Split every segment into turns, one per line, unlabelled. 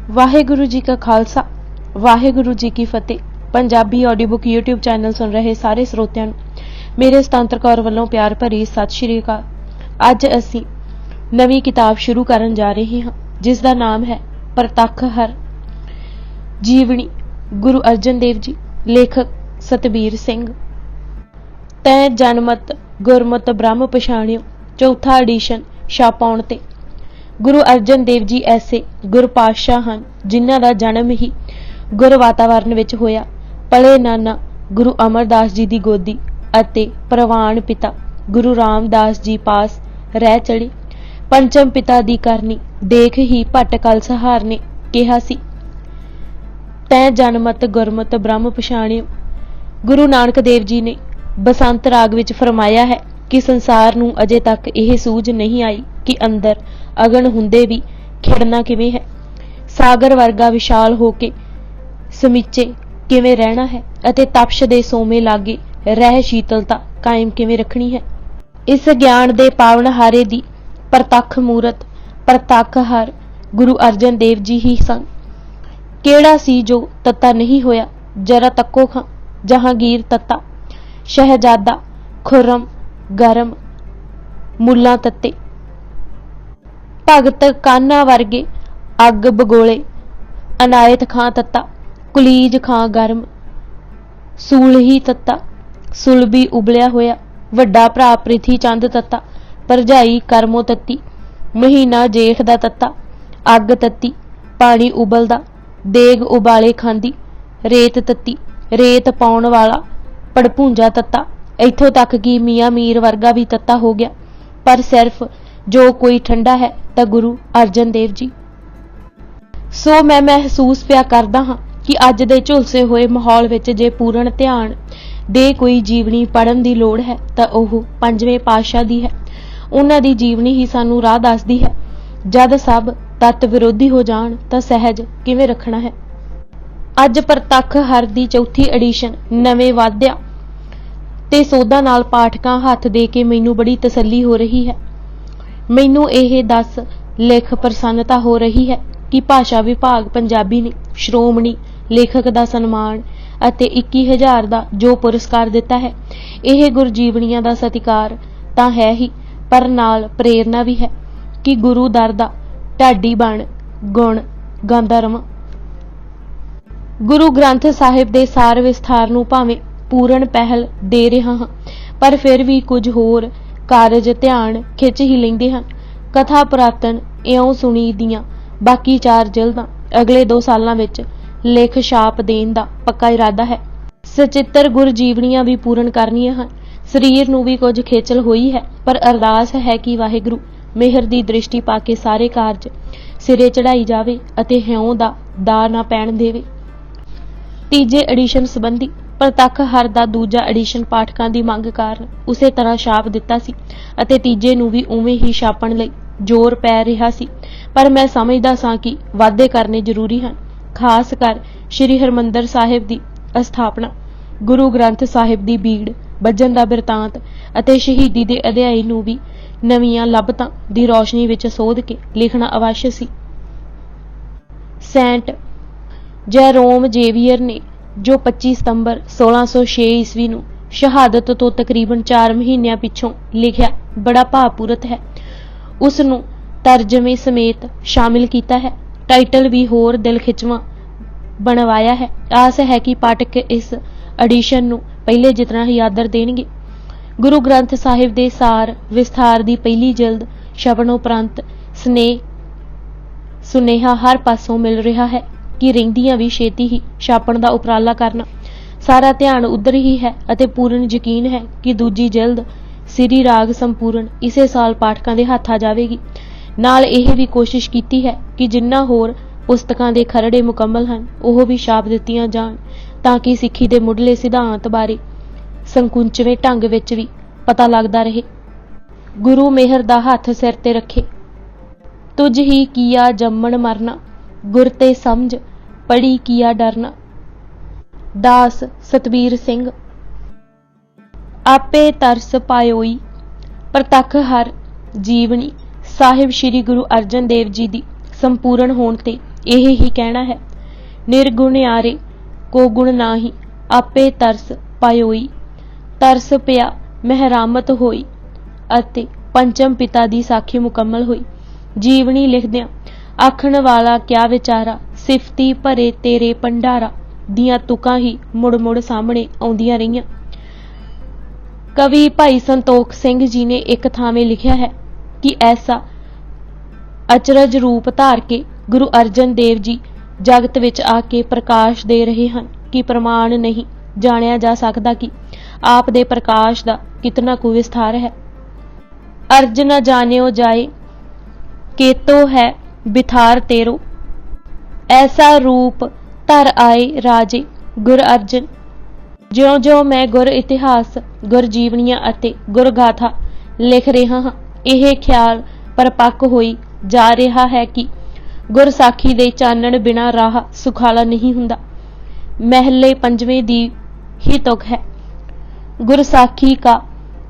वाहेगुरु जी का खालसा वाहेगुरु जी की फतेह। Punjabi audio book YouTube channel सुन रहे सारे ਸਰੋਤਿਆਂ ਨੂੰ ਮੇਰੇ ਸੁਤੰਤਰ ਕੌਰ ਵੱਲੋਂ ਪਿਆਰ ਭਰੀ ਸਤਿ ਸ਼੍ਰੀ ਅਕਾਲ। ਅੱਜ ਅਸੀਂ ਨਵੀਂ ਕਿਤਾਬ ਸ਼ੁਰੂ ਕਰਨ ਜਾ ਰਹੇ ਹਾਂ ਜਿਸ ਦਾ ਨਾਮ ਹੈ ਪ੍ਰਤੱਖ ਹਰ ਜੀਵਨੀ ਗੁਰੂ ਅਰਜਨ ਦੇਵ ਜੀ। ਲੇਖਕ ਸਤਬੀਰ ਸਿੰਘ। ਤੈਂ ਜਨਮਤ ਗੁਰਮਤਿ ਬ੍ਰਹਮ ਪਛਾਣਿਓ ਚੌਥਾ ਐਡੀਸ਼ਨ ਛਾਪਾਉਣ ਤੇ। ਗੁਰੂ ਅਰਜਨ ਦੇਵ ਜੀ ਐਸੇ ਗੁਰਪਾਤਸ਼ਾਹ ਹਨ ਜਿਨ੍ਹਾਂ ਦਾ ਜਨਮ ਹੀ ਗੁਰ ਵਾਤਾਵਰਨ ਵਿੱਚ ਹੋਇਆ। ਪਲੇ ਨਾਨਾ ਗੁਰੂ ਅਮਰਦਾਸ ਜੀ ਦੀ ਗੋਦੀ ਅਤੇ ਪ੍ਰਵਾਨ ਪਿਤਾ ਗੁਰੂ ਰਾਮਦਾਸ ਜੀ ਪਾਸ ਰਹਿ ਚੜੇ। ਪੰਚਮ ਪਿਤਾ ਦੀ ਕਰਨੀ ਦੇਖ ਹੀ ਭੱਟ ਕਲਸਹਾਰ ਨੇ ਕਿਹਾ ਸੀ, ਤੈਂ ਜਨਮਤ ਗੁਰਮਤਿ ਬ੍ਰਹਮ ਪਛਾਣਿਓ। ਗੁਰੂ ਨਾਨਕ ਦੇਵ ਜੀ ਨੇ ਬਸੰਤ ਰਾਗ ਵਿੱਚ ਫਰਮਾਇਆ ਹੈ ਕਿ ਸੰਸਾਰ ਨੂੰ ਅਜੇ ਤੱਕ ਇਹ ਸੂਝ ਨਹੀਂ ਆਈ ਕਿ ਅੰਦਰ ਅਗਨ ਹੁੰਦੇ ਵੀ ਖਿੜਨਾ ਕਿਵੇਂ ਹੈ, ਸਾਗਰ ਵਰਗਾ ਵਿਸ਼ਾਲ ਹੋ ਕੇ ਸਮੀਚੇ ਕਿਵੇਂ ਰਹਿਣਾ ਹੈ ਅਤੇ ਤਪਸ਼ ਦੇ ਸੋਮੇ ਲਾਗੇ ਰਹਿ ਸ਼ੀਤਲਤਾ ਕਾਇਮ ਕਿਵੇਂ ਰੱਖਣੀ ਹੈ। ਇਸ ਗਿਆਨ ਦੇ ਪਾਵਨਹਾਰੇ ਦੀ ਪ੍ਰਤੱਖ ਮੂਰਤ ਪ੍ਰਤੱਖ ਹਰ ਗੁਰੂ ਅਰਜਨ ਦੇਵ ਜੀ ਹੀ ਸਨ। ਕਿਹੜਾ ਸੀ ਜੋ ਤੱਤਾ ਨਹੀਂ ਹੋਇਆ, ਜਰਾ ਤੱਕੋ ਖਾਂ ਜਹਾਂਗੀਰ ਤੱਤਾ, ਸ਼ਹਿਜ਼ਾਦਾ ਖੁਰਮ ਗਰਮ ਮੁੱਲਾਂ ਤੱਤੇ, ਭਗਤ ਕਾਨਾ ਵਰਗੇ ਅੱਗ ਬਗੋਲੇ, ਅਨਾਇਤ ਖਾਂ ਤੱਤਾ, ਕੁਲੀਜ ਖਾਂ ਗਰਮ, ਸੂਲਹੀ ਤੱਤਾ, ਸੁਲਬੀ ਉਬਲਿਆ ਹੋਇਆ, ਵੱਡਾ ਭਰਾ ਪ੍ਰਿਥੀ ਚੰਦ ਤੱਤਾ, ਭਰਜਾਈ ਕਰਮੋ ਤੱਤੀ, ਮਹੀਨਾ ਜੇਠ ਦਾ ਤੱਤਾ, ਅੱਗ ਤੱਤੀ, ਪਾਣੀ ਉਬਲਦਾ, ਦੇਗ ਉਬਾਲੇ ਖਾਂਦੀ, ਰੇਤ ਤੱਤੀ, ਰੇਤ ਪਾਉਣ ਵਾਲਾ ਪੜਪੂੰਜਾ ਤੱਤਾ, ਇੱਥੋਂ ਤੱਕ ਕਿ ਮੀਆਂ ਮੀਰ ਵਰਗਾ ਵੀ ਤੱਤਾ ਹੋ ਗਿਆ। ਪਰ ਸਿਰਫ ਜੋ ਕੋਈ ਠੰਡਾ ਹੈ ਤਾਂ ਗੁਰੂ ਅਰਜਨ ਦੇਵ ਜੀ। ਸੋ ਮੈਂ ਮਹਿਸੂਸ ਪਿਆ ਕਰਦਾ ਹਾਂ ਕਿ ਅੱਜ ਦੇ ਝੁਲਸੇ ਹੋਏ ਮਾਹੌਲ ਵਿੱਚ ਜੇ ਪੂਰਨ ਧਿਆਨ ਦੇ ਕੋਈ ਜੀਵਨੀ ਪੜ੍ਹਨ ਦੀ ਲੋੜ ਹੈ ਤਾਂ ਉਹ ਪੰਜਵੇਂ ਪਾਤਸ਼ਾਹ ਦੀ ਹੈ। ਉਹਨਾਂ ਦੀ ਜੀਵਨੀ ਹੀ ਸਾਨੂੰ ਰਾਹ ਦੱਸਦੀ ਹੈ। ਜਦ ਸਭ ਤੱਤ ਵਿਰੋਧੀ ਹੋ ਜਾਣ ਤਾਂ ਸਹਿਜ ਕਿਵੇਂ ਰੱਖਣਾ ਹੈ। ਅੱਜ ਪ੍ਰਤੱਖ ਹਰ ਦੀ ਚੌਥੀ ਐਡੀਸ਼ਨ ਨਵੇਂ ਵਾਧਿਆਂ ਤੇ ਸੋਧਾਂ ਨਾਲ ਪਾਠਕਾਂ ਹੱਥ ਦੇ ਕੇ ਮੈਨੂੰ ਬੜੀ ਤਸੱਲੀ ਹੋ ਰਹੀ ਹੈ। ਮੈਨੂੰ ਇਹ ਦੱਸ ਲਿਖ ਪ੍ਰਸੰਨਤਾ ਹੋ ਰਹੀ ਹੈ ਕਿ ਭਾਸ਼ਾ ਵਿਭਾਗ ਪੰਜਾਬੀ ਨੇ ਸ਼੍ਰੋਮਣੀ ਲੇਖਕ ਦਾ ਸਨਮਾਨ ਅਤੇ 21,000 ਦਾ ਜੋ ਪੁਰਸਕਾਰ ਦਿੱਤਾ ਹੈ, ਇਹ ਗੁਰਜੀਵਨੀਆਂ ਦਾ ਸਤਿਕਾਰ ਤਾਂ ਹੈ ਹੀ, ਪਰ ਨਾਲ ਪ੍ਰੇਰਨਾ ਵੀ ਹੈ ਕਿ ਗੁਰੂ ਦਰ ਦਾ ਢਾਡੀ ਬਣ ਗੁਣ ਗਾਉਂਦਾ ਰਵਾਂ। ਗੁਰੂ ਗ੍ਰੰਥ ਸਾਹਿਬ ਦੇ ਸਾਰ ਵਿਸਥਾਰ ਨੂੰ ਭਾਵੇਂ ਪੂਰਨ ਪਹਿਲ ਦੇ ਰਿਹਾ ਹਾਂ, ਪਰ ਫਿਰ ਵੀ ਕੁਝ ਹੋਰ ਕਾਰਜ ਧਿਆਨ ਖਿੱਚ ਹੀ ਲੈਂਦੇ ਹਨ। ਕਥਾ ਪੁਰਾਤਨ ਇਉਂ ਸੁਣੀ ਦੀਆਂ ਬਾਕੀ 4 ਜਿਲਦਾਂ ਅਗਲੇ 2 ਸਾਲਾਂ ਵਿੱਚ ਲਿਖ ਛਾਪ ਦੇਣ ਦਾ ਪੱਕਾ ਇਰਾਦਾ ਹੈ। ਸਚਿੱਤਰ ਗੁਰਜੀਵਨੀਆਂ ਵੀ ਪੂਰਨ ਕਰਨੀਆਂ ਹਨ। ਸਰੀਰ ਨੂੰ ਵੀ ਕੁਝ ਖੇਚਲ ਹੋਈ ਹੈ, ਪਰ ਅਰਦਾਸ ਹੈ ਕਿ ਵਾਹਿਗੁਰੂ ਮਿਹਰ ਦੀ ਦ੍ਰਿਸ਼ਟੀ ਪਾ ਕੇ ਸਾਰੇ ਕਾਰਜ ਸਿਰੇ ਚੜਾਈ ਜਾਵੇ ਅਤੇ ਹਿਉਂ ਦਾ ਦਾ ਨਾ ਪੈਣ ਦੇਵੇ। ਤੀਜੇ ਐਡੀਸ਼ਨ ਸੰਬੰਧੀ ਪ੍ਰਤੱਖ ਹਰ ਦਾ ਦੂਜਾ ਐਡੀਸ਼ਨ ਪਾਠਕਾਂ ਦੀ ਮੰਗ ਕਾਰਨ ਉਸੇ ਤਰ੍ਹਾਂ ਛਾਪ ਦਿੱਤਾ ਸੀ ਅਤੇ ਤੀਜੇ ਨੂੰ ਵੀ ਉਵੇਂ ਹੀ ਛਾਪਣ ਲਈ ਜ਼ੋਰ ਪੈ ਰਿਹਾ ਸੀ। ਪਰ ਮੈਂ ਸਮਝਦਾ ਸਾਂ ਕਿ ਵਾਧੇ ਕਰਨੇ ਜ਼ਰੂਰੀ ਹਨ, ਖਾਸ ਕਰ ਸ਼੍ਰੀ ਹਰਿਮੰਦਰ ਸਾਹਿਬ ਦੀ ਅਸਥਾਪਨਾ, ਗੁਰੂ ਗ੍ਰੰਥ ਸਾਹਿਬ ਦੀ ਬੀੜ ਵੱਜਣ ਦਾ ਬਿਰਤਾਂਤ ਅਤੇ ਸ਼ਹੀਦੀ ਦੇ ਅਧਿਆਇ ਨੂੰ ਵੀ ਨਵੀਆਂ ਲੱਭਤਾਂ ਦੀ ਰੌਸ਼ਨੀ ਵਿੱਚ ਸੋਧ ਕੇ ਲਿਖਣਾ ਅਵੱਸ਼ ਸੀ। ਸੈਂਟ ਜੈਰੋਮ ਜੇਵੀਅਰ ਨੇ ਜੋ 25 ਸਤੰਬਰ 1606 ਈਸਵੀ ਨੂੰ ਸ਼ਹਾਦਤ ਤੋਂ ਤਕਰੀਬਨ 4 ਮਹੀਨਿਆਂ ਪਿੱਛੋਂ ਲਿਖਿਆ ਬੜਾ ਭਾਵਪੂਰਤ ਹੈ। ਉਸ ਨੂੰ ਤਰਜਮੇ ਸਮੇਤ ਸ਼ਾਮਿਲ ਕੀਤਾ ਹੈ। ਟਾਈਟਲ ਵੀ ਹੋਰ ਦਿਲ ਖਿੱਚਵਾਂ ਬਣਵਾਇਆ ਹੈ। ਆਸ ਹੈ ਕਿ ਪਾਠਕ ਇਸ ਐਡੀਸ਼ਨ ਨੂੰ ਪਹਿਲੇ ਜਿਤਨਾ ਹੀ ਆਦਰ ਦੇਣਗੇ। ਗੁਰੂ ਗ੍ਰੰਥ ਸਾਹਿਬ ਦੇ ਸਾਰ ਵਿਸਥਾਰ ਦੀ ਪਹਿਲੀ ਜਿਲਦ ਛਪਣ ਉਪਰੰਤ ਸੁਨੇਹਾ ਹਰ ਪਾਸੋਂ ਮਿਲ ਰਿਹਾ ਹੈ ਕਿ ਰਹਿੰਦੀਆਂ ਵੀ ਛੇਤੀ ਹੀ ਛਾਪਣ ਦਾ ਉਪਰਾਲਾ ਕਰਨਾ। ਸਾਰਾ ਧਿਆਨ ਉਧਰ ਹੀ ਹੈ ਅਤੇ ਪੂਰਨ ਯਕੀਨ ਹੈ ਕਿ ਦੂਜੀ ਜਿਲਦ ਸ੍ਰੀ ਰਾਗ ਸੰਪੂਰਨ ਇਸੇ ਸਾਲ ਪਾਠਕਾਂ ਦੇ ਹੱਥ ਆ ਜਾਵੇਗੀ। ਨਾਲ ਇਹ ਵੀ ਕੋਸ਼ਿਸ਼ ਕੀਤੀ ਹੈ ਕਿ ਜਿੰਨਾ ਹੋਰ ਪੁਸਤਕਾਂ ਦੇ ਖਰੜੇ ਮੁਕੰਮਲ ਹਨ ਉਹ ਵੀ ਛਾਪ ਦਿੱਤੀਆਂ ਜਾਣ ਤਾਂ ਕਿ ਸਿੱਖੀ ਦੇ ਮੁੱਢਲੇ ਸਿਧਾਂਤ ਬਾਰੇ ਸੰਕੁਚਵੇਂ ਢੰਗ ਵਿੱਚ ਵੀ ਪਤਾ ਲੱਗਦਾ ਰਹੇ। ਗੁਰੂ ਮਿਹਰ ਦਾ ਹੱਥ ਸਿਰ ਤੇ ਰੱਖੇ। ਤੁਝ ਹੀ ਕੀਆ ਜੰਮਣ ਮਰਨਾ, ਗੁਰ ਤੇ ਸਮਝ ਪੜੀ ਕੀਆ ਡਰਨਾ। ਦਾਸ ਸਤਬੀਰ ਸਿੰਘ। ਆਪੇ ਤਰਸ ਪਾਇਓਈ ਪ੍ਰਤੱਖ ਹਰ ਜੀਵਨੀ ਸਾਹਿਬ ਸ਼੍ਰੀ ਗੁਰੂ ਅਰਜਨ ਦੇਵ ਜੀ ਦੀ ਸੰਪੂਰਨ ਹੋਣ ਤੇ ਇਹ ਹੀ ਕਹਿਣਾ ਹੈ, ਨਿਰਗੁਣਿਆਰੇ ਕੋ ਗੁਣ ਨਾਹੀ, ਆਪੇ ਤਰਸ ਪਾਇਓਈ। ਤਰਸ ਪਿਆ ਮਹਿਰਾਮਤ ਹੋਈ ਅਤੇ ਪੰਚਮ ਪਿਤਾ ਦੀ ਸਾਖੀ ਮੁਕੰਮਲ ਹੋਈ। ਜੀਵਨੀ ਲਿਖਦਿਆਂ ਆਖਣ ਵਾਲਾ ਕਿਆ ਵਿਚਾਰਾ, ਸਿਫਤੀ ਭਰੇ ਤੇਰੇ ਭੰਡਾਰਾ ਦੀਆਂ ਤੁਕਾਂ ਹੀ ਮੁੜ ਮੁੜ ਸਾਹਮਣੇ ਆਉਂਦੀਆਂ ਰਹੀਆਂ। ਕਵੀ ਭਾਈ ਸੰਤੋਖ ਸਿੰਘ ਜੀ ਨੇ ਇੱਕ ਥਾਵੇਂ ਲਿਖਿਆ ਹੈ ਕਿ ਐਸਾ ਅਚਰਜ ਰੂਪ ਧਾਰ ਕੇ ਗੁਰੂ ਅਰਜਨ ਦੇਵ ਜੀ ਜਗਤ ਵਿੱਚ ਆ ਕੇ ਪ੍ਰਕਾਸ਼ ਦੇ ਰਹੇ ਹਨ ਕਿ ਪ੍ਰਮਾਣ ਨਹੀਂ ਜਾਣਿਆ ਜਾ ਸਕਦਾ ਕਿ ਆਪ ਦੇ ਪ੍ਰਕਾਸ਼ ਦਾ ਕਿਤਨਾ ਕੁ ਵਿਸਥਾਰ ਹੈ। ਅਰਜ ਨ ਜਾਣਿਓ ਜਾਏ ਕੇਤੋ ਹੈ ਬਿਥਾਰ ਤੇਰੋ, ਐਸਾ ਰੂਪ ਧਰ ਆਏ ਰਾਜੇ ਗੁਰ ਅਰਜਨ। ਜਿਉਂ-ਜਿਉਂ ਮੈਂ ਗੁਰ ਇਤਿਹਾਸ, ਗੁਰ ਜੀਵਨੀਆਂ ਅਤੇ ਗੁਰ ਗਾਥਾ ਲਿਖ ਰਿਹਾ ਹਾਂ, ਇਹ ਖਿਆਲ ਪਰਪੱਕ ਹੋਈ ਜਾ ਰਿਹਾ ਹੈ ਕਿ ਗੁਰ ਸਾਖੀ ਦੇ ਚਾਨਣ ਬਿਨਾਂ ਰਾਹ ਸੁਖਾਲਾ ਨਹੀਂ ਹੁੰਦਾ। ਮਹਿਲੇ ਪੰਜਵੇਂ ਦੀ ਹੀ ਤੁਕ ਹੈ, ਗੁਰ ਸਾਖੀ ਕਾ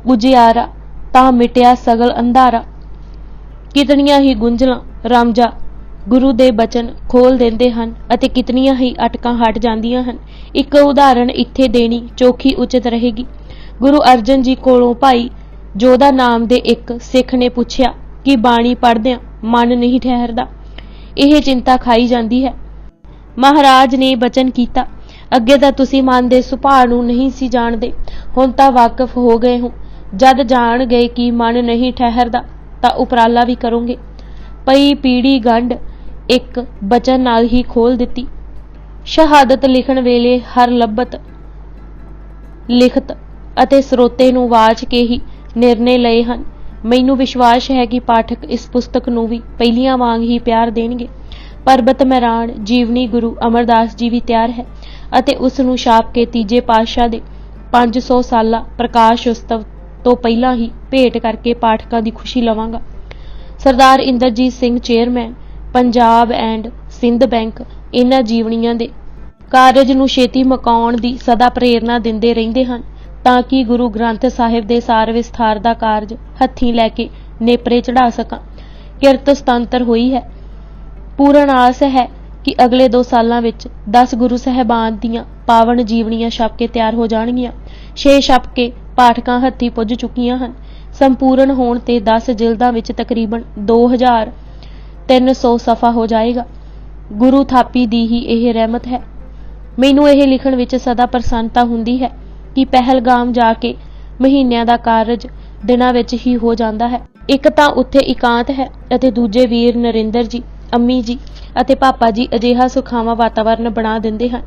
ਉਜਿਆਰਾ ਤਾਂ ਮਿਟਿਆ ਸਗਲ ਅੰਧਾਰਾ। ਕਿਤਨੀਆਂ ਹੀ ਗੁੰਝਲਾਂ ਰਾਮਜਾ ਗੁਰੂ ਦੇ ਬਚਨ ਖੋਲ ਦਿੰਦੇ ਹਨ ਅਤੇ ਕਿਤਨੀਆਂ ਹੀ ਅਟਕਾਂ ਹਟ ਜਾਂਦੀਆਂ ਹਨ। ਇੱਕ ਉਦਾਹਰਣ ਇੱਥੇ ਦੇਣੀ ਚੋਖੀ ਉਚਿਤ ਰਹੇਗੀ। ਗੁਰੂ ਅਰਜਨ ਜੀ ਕੋਲੋਂ ਭਾਈ ਜੋਧਾ ਨਾਮ ਦੇ ਇੱਕ ਸਿੱਖ ਨੇ ਪੁੱਛਿਆ ਕਿ ਬਾਣੀ ਪੜ੍ਹਦਿਆਂ ਮਨ ਨਹੀਂ ਠਹਿਰਦਾ, ਇਹ ਚਿੰਤਾ ਖਾਈ ਜਾਂਦੀ ਹੈ। ਮਹਾਰਾਜ ਨੇ ਬਚਨ ਕੀਤਾ, ਅੱਗੇ ਤਾਂ ਤੁਸੀਂ ਮਨ ਦੇ ਸੁਭਾਅ ਨੂੰ ਨਹੀਂ ਸੀ ਜਾਣਦੇ, ਹੁਣ ਤਾਂ ਵਾਕਿਫ ਹੋ ਗਏ ਹੋ। ਜਦ ਜਾਣ ਗਏ ਕਿ ਮਨ ਨਹੀਂ ਠਹਿਰਦਾ ਤਾਂ ਉਪਰਾਲਾ ਵੀ ਕਰੋਗੇ। ਪਈ ਪੀੜੀ ਗੰਢ ਇੱਕ ਬਚਨ ਨਾਲ ਹੀ ਖੋਲ ਦਿੱਤੀ। ਸ਼ਹਾਦਤ ਲਿਖਣ ਵੇਲੇ ਹਰ ਲੱਭਤ ਲਿਖਤ ਅਤੇ ਸਰੋਤੇ ਨੂੰ ਵਾਚ ਕੇ ਹੀ ਨਿਰਣੇ ਲਏ ਹਨ। ਮੈਨੂੰ ਵਿਸ਼ਵਾਸ ਹੈ ਕਿ ਪਾਠਕ ਇਸ ਪੁਸਤਕ ਨੂੰ ਵੀ ਪਹਿਲੀਆਂ ਵਾਂਗ ਹੀ ਪਿਆਰ ਦੇਣਗੇ। ਪਰਬਤ ਮਹਿਰਾਣ ਜੀਵਨੀ ਗੁਰੂ ਅਮਰਦਾਸ ਜੀ ਵੀ ਤਿਆਰ ਹੈ ਅਤੇ ਉਸ ਨੂੰ ਛਾਪ ਕੇ ਤੀਜੇ ਪਾਤਸ਼ਾਹ ਦੇ 500 ਸਾਲਾ ਪ੍ਰਕਾਸ਼ ਉਤਸਵ ਤੋਂ ਪਹਿਲਾਂ ਹੀ ਭੇਟ ਕਰਕੇ ਪਾਠਕਾਂ ਦੀ ਖੁਸ਼ੀ ਲਵਾਂਗਾ। Sardar Inderjit Singh chairman Punjab and Sind Bank ਇਹਨਾਂ ਜੀਵਨੀਆਂ ਦੇ ਕਾਰਜ ਨੂੰ ਛੇਤੀ ਮੁਕਾਉਣ ਦੀ ਸਦਾ ਪ੍ਰੇਰਨਾ ਦਿੰਦੇ ਰਹਿੰਦੇ ਹਨ ਤਾਂ ਕਿ ਗੁਰੂ ਗ੍ਰੰਥ ਸਾਹਿਬ ਦੇ ਸਾਰ ਵਿਸਥਾਰ ਦਾ ਕਾਰਜ ਹੱਥੀਂ ਲੈ ਕੇ ਨੇਪਰੇ ਚੜਾ ਸਕਾਂ। ਕਿਰਤ ਸੁਤੰਤਰ ਹੋਈ ਹੈ। ਪੂਰਨ ਆਸ ਹੈ ਕਿ ਅਗਲੇ 2 ਸਾਲਾਂ ਵਿੱਚ 10 ਗੁਰੂ ਸਾਹਿਬਾਨ ਦੀਆਂ ਪਾਵਨ ਜੀਵਨੀਆਂ ਛਪ ਕੇ ਤਿਆਰ ਹੋ ਜਾਣਗੀਆਂ। 6 ਛਪ ਕੇ ਪਾਠਕਾਂ ਹੱਥੀਂ ਪੁੱਜ ਚੁੱਕੀਆਂ ਹਨ। ਸੰਪੂਰਨ ਹੋਣ ਤੇ 10 ਜਿਲਦਾਂ ਵਿੱਚ ਤਕਰੀਬਨ 2300 ਸਫ਼ਾ ਹੋ ਜਾਏਗਾ। ਗੁਰੂ ਥਾਪੀ ਦੀ ਹੀ ਇਹ ਰਹਿਮਤ ਹੈ। ਮੈਨੂੰ ਇਹ ਲਿਖਣ ਵਿੱਚ ਸਦਾ ਪ੍ਰਸੰਨਤਾ ਹੁੰਦੀ ਹੈ ਕਿ ਪਹਿਲਗਾਮ ਜਾ ਕੇ ਮਹੀਨਿਆਂ ਦਾ ਕਾਰਜ ਦਿਨਾਂ ਵਿੱਚ ਹੀ ਹੋ ਜਾਂਦਾ ਹੈ। ਇੱਕ ਤਾਂ ਉੱਥੇ ਇਕਾਂਤ ਹੈ ਅਤੇ ਦੂਜੇ ਵੀਰ ਨਰਿੰਦਰ ਜੀ, ਅੰਮੀ ਜੀ ਅਤੇ ਪਾਪਾ ਜੀ ਅਜਿਹਾ ਸੁਖਾਵਾਂ ਵਾਤਾਵਰਨ ਬਣਾ ਦਿੰਦੇ ਹਨ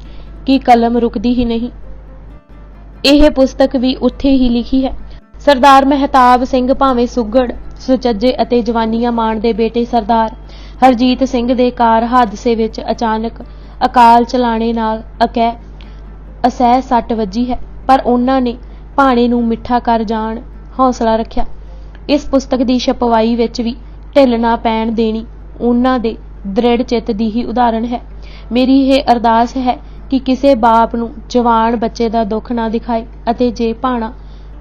ਕਿ ਕਲਮ ਰੁਕਦੀ ਹੀ ਨਹੀਂ। ਇਹ ਪੁਸਤਕ ਵੀ ਉੱਥੇ ਹੀ ਲਿਖੀ ਹੈ। ਸਰਦਾਰ ਮਹਿਤਾਬ ਸਿੰਘ ਭਾਵੇਂ ਸੁਘੜ, ਸੁਚੱਜੇ ਅਤੇ ਜਵਾਨੀਆਂ ਮਾਣ ਦੇ ਬੇਟੇ ਸਰਦਾਰ ਹਰਜੀਤ ਸਿੰਘ ਦੇ ਕਾਰ ਹਾਦਸੇ ਵਿੱਚ ਅਚਾਨਕ ਅਕਾਲ ਚਲਾਣੇ ਨਾਲ ਅਸਹਿ ਸੱਟ ਵੱਜੀ ਹੈ, ਪਰ ਉਹਨਾਂ ਨੇ ਭਾਣੇ ਨੂੰ ਮਿੱਠਾ ਕਰ ਜਾਣ ਹੌਸਲਾ ਰੱਖਿਆ। ਇਸ ਪੁਸਤਕ ਦੀ ਛਪਵਾਈ ਵਿੱਚ ਵੀ ਢਿੱਲ ਨਾ ਪੈਣ ਦੇਣੀ ਉਹਨਾਂ ਦੇ ਦ੍ਰਿੜ ਚਿੱਤ ਦੀ ਹੀ ਉਦਾਹਰਣ ਹੈ। ਮੇਰੀ ਇਹ ਅਰਦਾਸ ਹੈ ਕਿ ਕਿਸੇ ਬਾਪ ਨੂੰ ਜਵਾਨ ਬੱਚੇ ਦਾ ਦੁੱਖ ਨਾ ਦਿਖਾਏ ਅਤੇ ਜੇ ਭਾਣਾ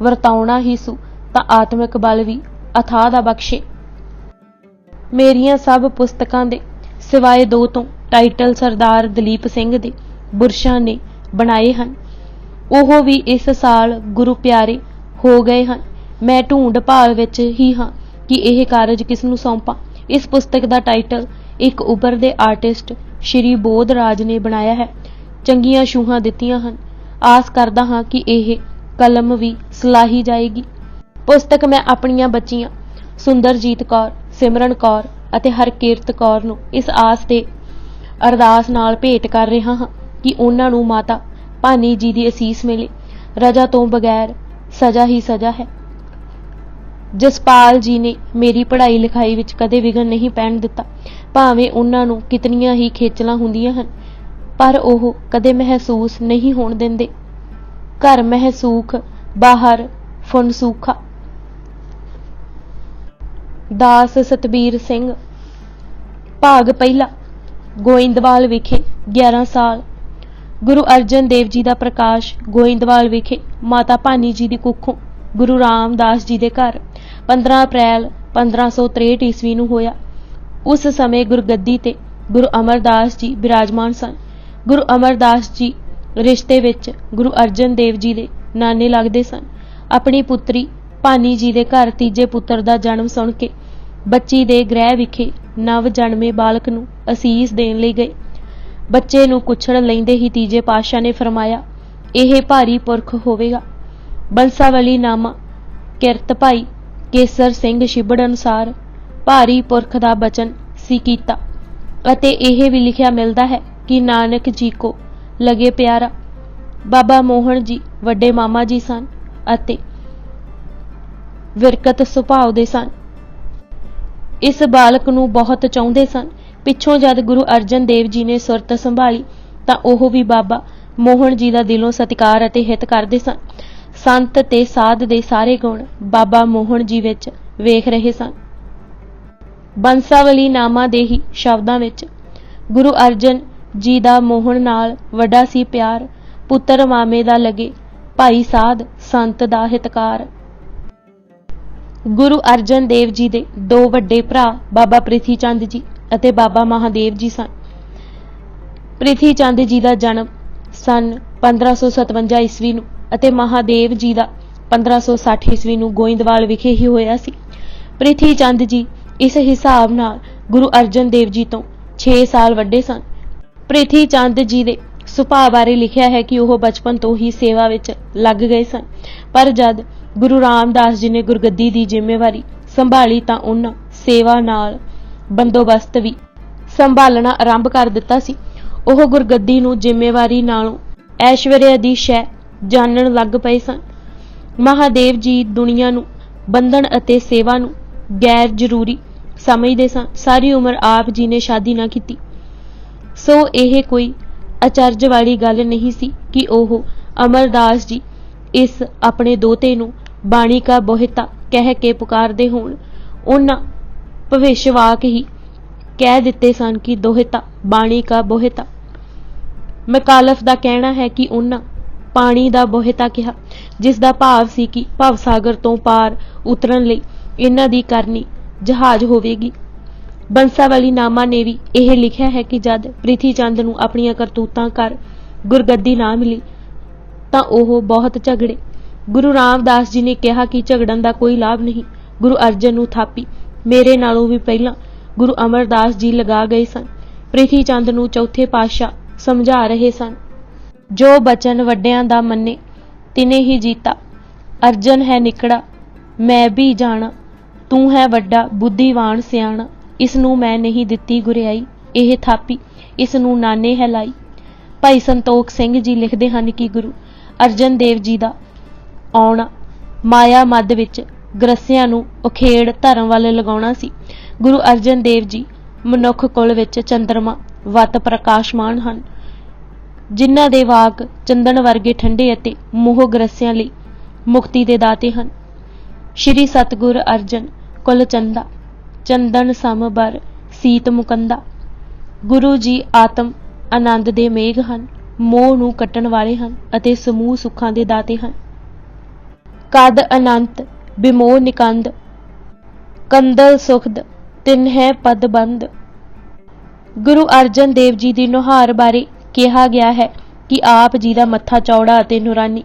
ਵਰਤਾਉਣਾ ਹੀ ਸੂ ਤਾਂ ਆਤਮਿਕ ਬਲ ਵੀ ਅਥਾਹ ਦਾ ਬਖਸ਼ੇ। ਮੇਰੀਆਂ ਸਭ ਪੁਸਤਕਾਂ ਦੇ ਸਿਵਾਏ 2 ਤੋਂ ਟਾਈਟਲ ਸਰਦਾਰ ਦਲੀਪ ਸਿੰਘ ਦੇ ਬੁਰਸ਼ਾਂ ਨੇ ਬਣਾਏ ਹਨ। ਉਹ ਵੀ ਇਸ ਸਾਲ ਗੁਰੂ ਪਿਆਰੇ ਹੋ ਗਏ ਹਨ। ਮੈਂ ਢੂੰਡ ਭਾਲ ਵਿੱਚ ਹੀ ਹਾਂ ਕਿ ਇਹ ਕਾਰਜ ਕਿਸ ਨੂੰ ਸੌਂਪਾਂ। ਇਸ ਪੁਸਤਕ ਦਾ ਟਾਈਟਲ ਇੱਕ ਉੱਭਰਦੇ ਆਰਟਿਸਟ ਸ਼੍ਰੀ ਬੋਧ ਰਾਜ ਨੇ ਬਣਾਇਆ ਹੈ। ਚੰਗੀਆਂ ਛੂਹਾਂ ਦਿੱਤੀਆਂ ਹਨ। ਆਸ ਕਰਦਾ ਹਾਂ ਕਿ ਇਹ ਕਲਮ ਵੀ ਸਲਾਹੀ ਜਾਏਗੀ। ਪੁਸਤਕ ਮੈਂ ਆਪਣੀਆਂ ਬੱਚੀਆਂ ਸੁੰਦਰਜੀਤ ਕੌਰ, ਸਿਮਰਨ ਕੌਰ ਅਤੇ ਹਰਕਿਰਤ ਕੌਰ ਨੂੰ ਇਸ ਆਸ ਤੇ ਅਰਦਾਸ ਨਾਲ ਭੇਟ ਕਰ ਰਿਹਾ ਹਾਂ ਕਿ ਉਹਨਾਂ ਨੂੰ ਮਾਤਾ ਭਾਨੀ ਜੀ ਦੀ ਅਸੀਸ ਮਿਲੇ। ਰਜਾ ਤੋਂ ਬਗੈਰ ਸਜ਼ਾ ਹੀ ਸਜ਼ਾ ਹੈ। ਜਸਪਾਲ ਜੀ ਨੇ ਮੇਰੀ ਪੜ੍ਹਾਈ ਲਿਖਾਈ ਵਿੱਚ ਕਦੇ ਵਿਘਨ ਨਹੀਂ ਪੈਣ ਦਿੱਤਾ। ਭਾਵੇਂ ਉਹਨਾਂ ਨੂੰ ਕਿਤਨੀਆਂ ਹੀ ਖੇਚਲਾਂ ਹੁੰਦੀਆਂ ਹਨ, ਪਰ ਉਹ ਕਦੇ ਮਹਿਸੂਸ ਨਹੀਂ ਹੋਣ ਦਿੰਦੇ। ਘਰ ਮਹਿਸੂਖ, ਬਾਹਰ ਫੁਨਸੂਖਾ। ਦਾਸ ਸਤਬੀਰ ਸਿੰਘ। ਭਾਗ ਪਹਿਲਾ। ਗੋਇੰਦਵਾਲ ਵਿਖੇ 11 ਸਾਲ। ਗੁਰੂ ਅਰਜਨ ਦੇਵ ਜੀ ਦਾ ਪ੍ਰਕਾਸ਼ ਗੋਇੰਦਵਾਲ ਵਿਖੇ ਮਾਤਾ ਭਾਨੀ ਜੀ ਦੀ ਕੁੱਖੋਂ ਗੁਰੂ ਰਾਮਦਾਸ ਜੀ ਦੇ ਘਰ 15 ਅਪ੍ਰੈਲ 1563 ਈਸਵੀ ਨੂੰ ਹੋਇਆ। ਉਸ ਸਮੇਂ ਗੁਰਗੱਦੀ ਤੇ गुरु अमरदास जी विराजमान सन। गुरु अमरदास जी रिश्ते विच गुरु अर्जन देव जी दे नाने लगदे सन। अपनी पुत्री भानी जी दे घर तीजे पुत्र दा जन्म सुण के बच्ची दे गृह विखे नव जन्मे बालक नूं असीस देण लई गए। बच्चे नूं कुछड़ लैंदे ही तीजे पातशाह ने फरमाया, यह भारी पुरख होवेगा। बंसावली नामा किरत भाई केसर सिंह छिबड़ अनुसार भारी पुरख दा बचन सी कीता अते यह भी लिखिया मिलदा है कि नानक जी को लगे प्यारा। बाबा मोहन जी वड्डे मामा जी सन अते विरकत सुभाव दे सन। इस बालक नूं बहुत चाहुंदे सन। पिछों जद गुरु अर्जन देव जी ने सुरत संभाली तां ओह भी बाबा मोहन जी दा दिलों सत्कार अते हित करदे सन। संत ते साध दे सारे गुण बाबा मोहन जी विच वेख रहे सन। बंसावली नामा दे ही शब्दां विच गुरु अर्जन जी दा मोहन नाल वड्डा सी प्यार, पुत्र मामे दा लगे भाई साध संत दा हितकार। गुरु अर्जन देव जी दे दो वड्डे भरा बाबा प्रिथी चंद जी अते बाबा महादेव जी सन। प्रिथी चंद जी दा जन्म सन 1557 ईस्वी नूं अते महादेव जी दा 1560 ईस्वी नूं गोइंदवाल विखे ही होया सी। प्रिथी चंद जी इस हिसाब नाल गुरु अर्जन देव जी तो 6 साल वड्डे सन। प्रिथी चंद जी दे सुभाਅ बारे लिखिया है कि वह बचपन तो ही सेवा विच लग गए सन, पर जद गुरु रामदास जी ने गुरगद्दी दी जिम्मेवारी संभाली तां उन्हां सेवा नाल बंदोबस्त भी संभालना आरंभ कर दिता सी। ओह गुरगद्दी नूं जिम्मेवारी नालों ऐश्वर्या दी शै जानन लग पए सन। महादेव जी दुनिया नूं बंधन अते सेवा नूं गैर जरूरी समझदे सन। सारी उम्र आप जी ने शादी ना कीती, सो यह कोई अचरज वाली गल नहीं सी कि ओह अमरदास जी इस अपने दोते नूं बाणी का बोहिता कह के पुकारदे होण। उन्हां भविष्यवाक ही कह दिते सन कि दोहिता बाणी का बोहिता। मकालफ दा कहना है कि उन्हां पानी दा बोहिता कहा, जिस दा भाव सी कि भवसागर तो पार उतरन लई इन्हां दी करनी जहाज होवेगी। बंसावली नामा ने भी यह लिखिया है कि जद प्रिथी चंद नूं अपणियां करतूतां कर गुरगद्दी ना मिली तां ओह बहुत झगड़े। गुरु रामदास जी ने कहा कि झगड़न दा कोई लाभ नहीं। गुरु अर्जन नूं थापी मेरे नालों भी पहलां गुरु अमरदास जी लगा गए सन। प्रिथी चंद नूं चौथे पातशाह समझा रहे सन, जो बचन वड्डियां दा मन्ने तिने ही जीता। अर्जन है निकड़ा मैं भी जाना, तू है वड्डा बुद्धिवान सियाणा। इस नूं मैं नहीं दिती गुरियाई, यह थापी इस नूं नाने है लाई। भाई संतोख सिंह जी लिखते हैं कि गुरु अर्जन देव जी दा आउणा माया मद विच ग्रसियां नूं उखेड़ धर्म वाल लगाउणा सी। गुरु अर्जन देव जी मनुख कुल विच चंद्रमा वत प्रकाशमान हन, जिन्हां दे वाक चंदन वर्गे ठंडे अते मोह ग्रसियां लई मुक्ति दे दाते हन। श्री सतगुर अर्जन कुल चंदा चंदन सम बर सीत मुकंदा। गुरु जी आत्म आनंद दे मेघ हन, मोह नूं कट्टण वाले हन अते समूह सुखां दे दाते हन। कद अनंत बिमोह निकंद, कंदल सुखद तिन है पद बंद। गुरु अर्जन देव जी दी नुहार बारे कहा गया है कि आप जी दा मत्था चौड़ा अते नूरानी,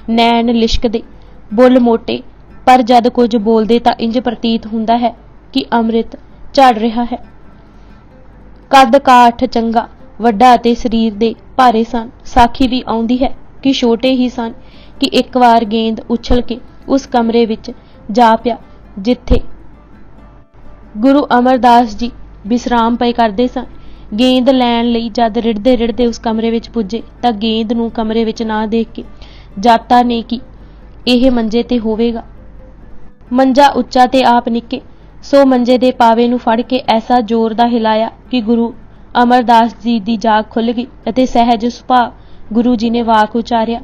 नैन लिशकदे, बुल मोटे, पर जद कुछ बोलदे तां इंज प्रतीत हुंदा है कि अमृत झड़ रहा है। कद काठ चंगा वड्डा अते शरीर दे भारे सन। साखी भी आउंदी है कि छोटे ही सन कि एक बार गेंद उछल के उस कमरे विच जा पिया जिथे गुरु अमरदास जी विश्राम पए करदे सन। गेंद लैण लई जद रिड़दे रिड़दे उस कमरे विच पुजे तां गेंद नूं कमरे विच ना देख के जाता ने कि यह मंजे ते होवेगा। मंजा उच्चा ते आप निक्के, सो मंजे दे पावे नूं फड़ के ऐसा जोर दा हिलाया कि गुरु अमरदास जी दी जाग खुल गई अते सहज सुभाਅ गुरु जी ने वाक उचारिया,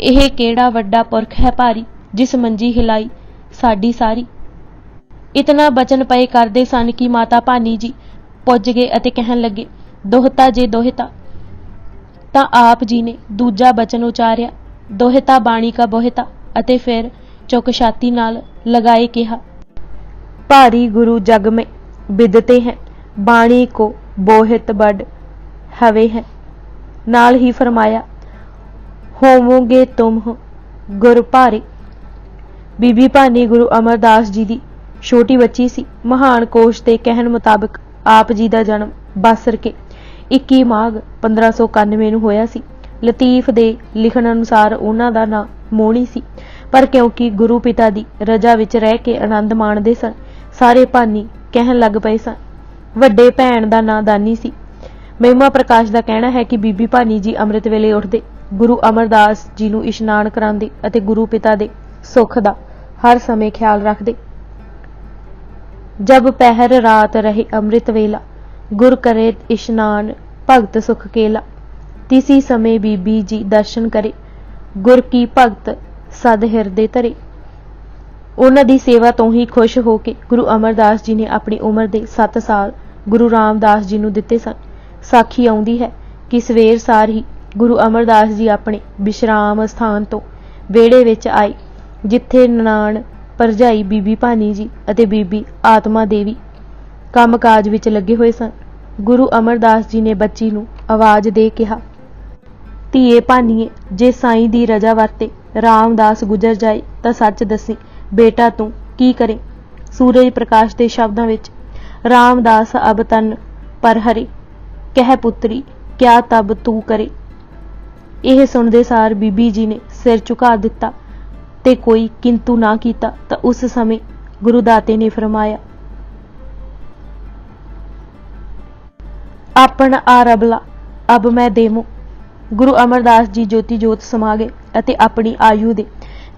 यह केड़ा वड्डा पुरख है भारी, जिस मंजी हिलाई साडी सारी। इतना बचन पए करदे सन कि माता भानी जी पुज गए अते कहन लगे, दोहता जे दोहता। तां आप जी ने दूजा बचन उचारिया, दोहता बाणी का बोहता, अते फिर चुक छाती नाल लगाए कहा, भारी गुरु जग में बिदते हैं, बाणी को बोहित बड़ हवे है। नाल ही फरमाया, होवोगे तुम गुर भारे। बीबी भानी गुरु अमरदास जी दी छोटी बच्ची सी। महान कोश के कहन मुताबिक आप जी का जन्म बासर के 21 माघ 1591 ਨੂੰ ਹੋਇਆ ਸੀ। ਲਤੀਫ ਦੇ ਲਿਖਣ ਅਨੁਸਾਰ ਉਹਨਾਂ ਦਾ ਨਾਂ ਮੋਹਣੀ ਸੀ, ਪਰ ਕਿਉਂਕਿ ਗੁਰੂ ਪਿਤਾ ਦੀ ਰਜਾ ਵਿੱਚ ਰਹਿ ਕੇ ਆਨੰਦ ਮਾਣਦੇ ਸਨ, ਸਾਰੇ ਭਾਨੀ ਕਹਿਣ ਲੱਗ ਪਏ ਸਨ। ਵੱਡੇ ਭੈਣ ਦਾ ਨਾਂ ਦਾਨੀ ਸੀ। ਮਹਿਮਾ ਪ੍ਰਕਾਸ਼ ਦਾ ਕਹਿਣਾ ਹੈ ਕਿ ਬੀਬੀ ਭਾਨੀ ਜੀ ਅੰਮ੍ਰਿਤ ਵੇਲੇ ਉੱਠਦੇ, ਗੁਰੂ ਅਮਰਦਾਸ ਜੀ ਨੂੰ ਇਸ਼ਨਾਨ ਕਰਾਉਂਦੇ ਅਤੇ ਗੁਰੂ ਪਿਤਾ ਦੇ ਸੁੱਖ ਦਾ हर समय ख्याल रखते। जब पहर रात रहे अमृत वेला, गुर करे इशनान भगत सुख केला। तिसी समय बीबी जी दर्शन करे, गुर की भगत सद हिरदे धरे। उन्हां दी सेवा तो ही खुश हो के गुरु अमरदास जी ने अपनी उम्र के 7 साल गुरु रामदास जी नूं दिते सन। साखी आउंदी है कि सवेर सार ही गुरु अमरदास जी अपने विश्राम स्थान तो विहड़े विच आए, जिथे ननाण भरजाई बीबी भानी जी अते बीबी आत्मा देवी काम काज विच लगे हुए सन। गुरु अमरदास जी ने बच्ची नूं आवाज दे कहा, धीए भानीए, जे साईं दी रजा वरते रामदास गुजर जाए तां सच दसी, बेटा तू की करे। सूरज प्रकाश के शब्दां विच, रामदास अब तन पर हरे, कह पुत्री क्या तब तू करे। यह सुनदे सार बीबी जी ने सिर झुका दिता ते कोई किंतु ना कीता। तो उस समय गुरुदाते ने फरमाया, आपन आरबला अब मैं देमो। गुरु अमरदास जी ज्योति जोत समा गए अते अपनी आयु दे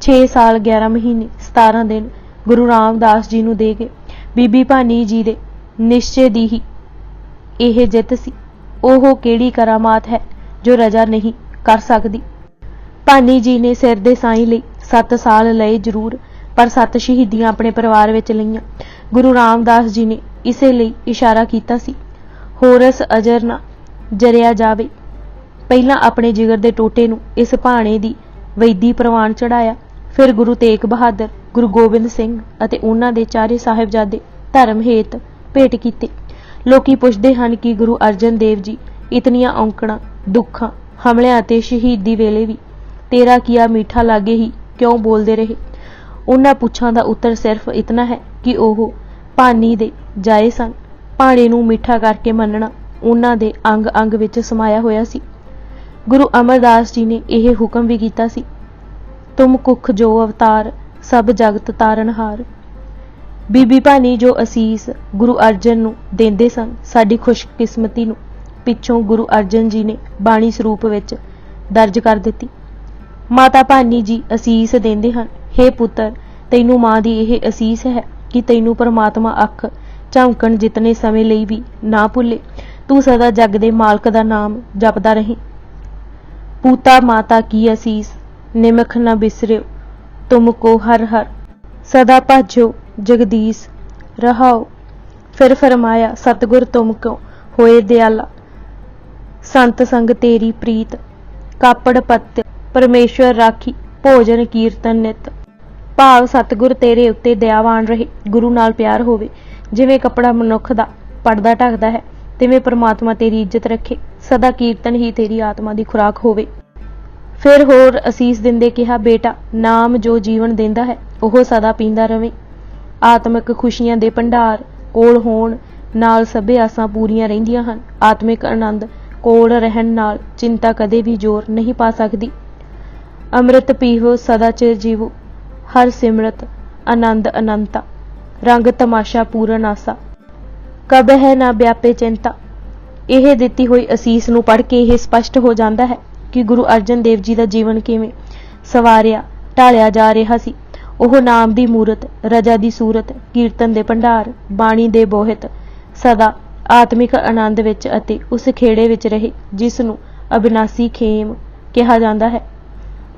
6 साल 11 महीने 17 दिन गुरु रामदास जी नूं दे गए। बीबी भानी जी दे निश्चय दी ही यह जित सी। ओह केड़ी करामात है जो रजा नहीं कर सकदी। भानी जी ने सिर दे साईं लई 7 साल लए जरूर, पर 7 शहीदियां अपने परिवार विच लईआं। गुरु रामदास जी ने इसे लई इशारा कीता सी, होरस अजर ना जरिया जावे। पहलां अपने जिगर दे टोटे नूं इस भाणे दी वैदी प्रवान चढ़ाया, फिर गुरु तेग बहादुर, गुरु गोबिंद सिंह अते उन्हां दे चारे साहिबजादे धर्म हेत भेट कीते। लोकी पुछदे हन कि गुरु अर्जन देव जी इतनियां औंकड़ां, दुखां, हमलियां अते शहीदी वेले भी तेरा किया मीठा लागे ही क्यों बोलते रहे। उन्हां पुछां दा उत्तर सिर्फ इतना है कि ओह भानी दे जाए सन। भाणे नूं मीठा करके मनना उन्हां दे अंग अंग विच समाया होया सी। गुरु अमरदास जी ने यह हुक्म भी कीता सी, तुम कुख जो अवतार सब जगत तारनहार। बीबी भानी जो असीस गुरु अर्जन नूं देंदे सन, साडी खुशकिस्मती नूं पिछों गुरु अर्जन जी ने बाणी स्वरूप विच दर्ज कर दित्ती। माता भानी जी असीस देंदे हन, हे पुत्र, तैनू मां दी यह असीस है कि तैनू परमात्मा अख झमकण जितने समय ਲਈ भी ना भुले। तू सदा जग दे मालक दा नाम जपदा रहे। पूता माता की असीस निमख न बिसरियो, तुमको हर हर सदा भाजो जगदीश रहाओ। फिर फरमाया, सतगुर तुमको होए दयाला, संत संग तेरी प्रीत, कापड़ पत्त परमेश्वर राखी, भोजन कीर्तन नित। भाव सतगुर तेरे उत्ते दयावान रहे, गुरु नाल प्यार होवे। जिवें कपड़ा मनुख दा पड़दा ढकदा है, तिवें परमात्मा तेरी इज्जत रखे, सदा कीर्तन ही तेरी आत्मा दी खुराक होवे। फिर होर असीस दिंदे कहा, बेटा नाम जो जीवन देंदा है ओह सदा पींदा रवे। आत्मिक खुशियां दे भंडार कोल होण नाल सभे आसां पूरीआं रहिंदियां हन। आत्मिक आनंद कोल रहण नाल चिंता कदे भी जोर नहीं पा सकदी। अमृत पीहो सदा चिर जीवो, हर सिमरत आनंद अनंता, रंग तमाशा पूरन आसा, कब है ना व्यापे चिंता। यह दिती हुई असीस नूं पढ़ के यह स्पष्ट हो जाता है कि गुरु अर्जन देव जी का जीवन किवें सवारिया ढालिया जा रहा सी। ओह नाम दी मूरत, रजा दी सूरत, कीर्तन दे भंडार, बाणी दे बोहित, सदा आत्मिक आनंद विच अते उस खेड़े विच रहे जिस नूं अविनाशी खेम कहा जाता है।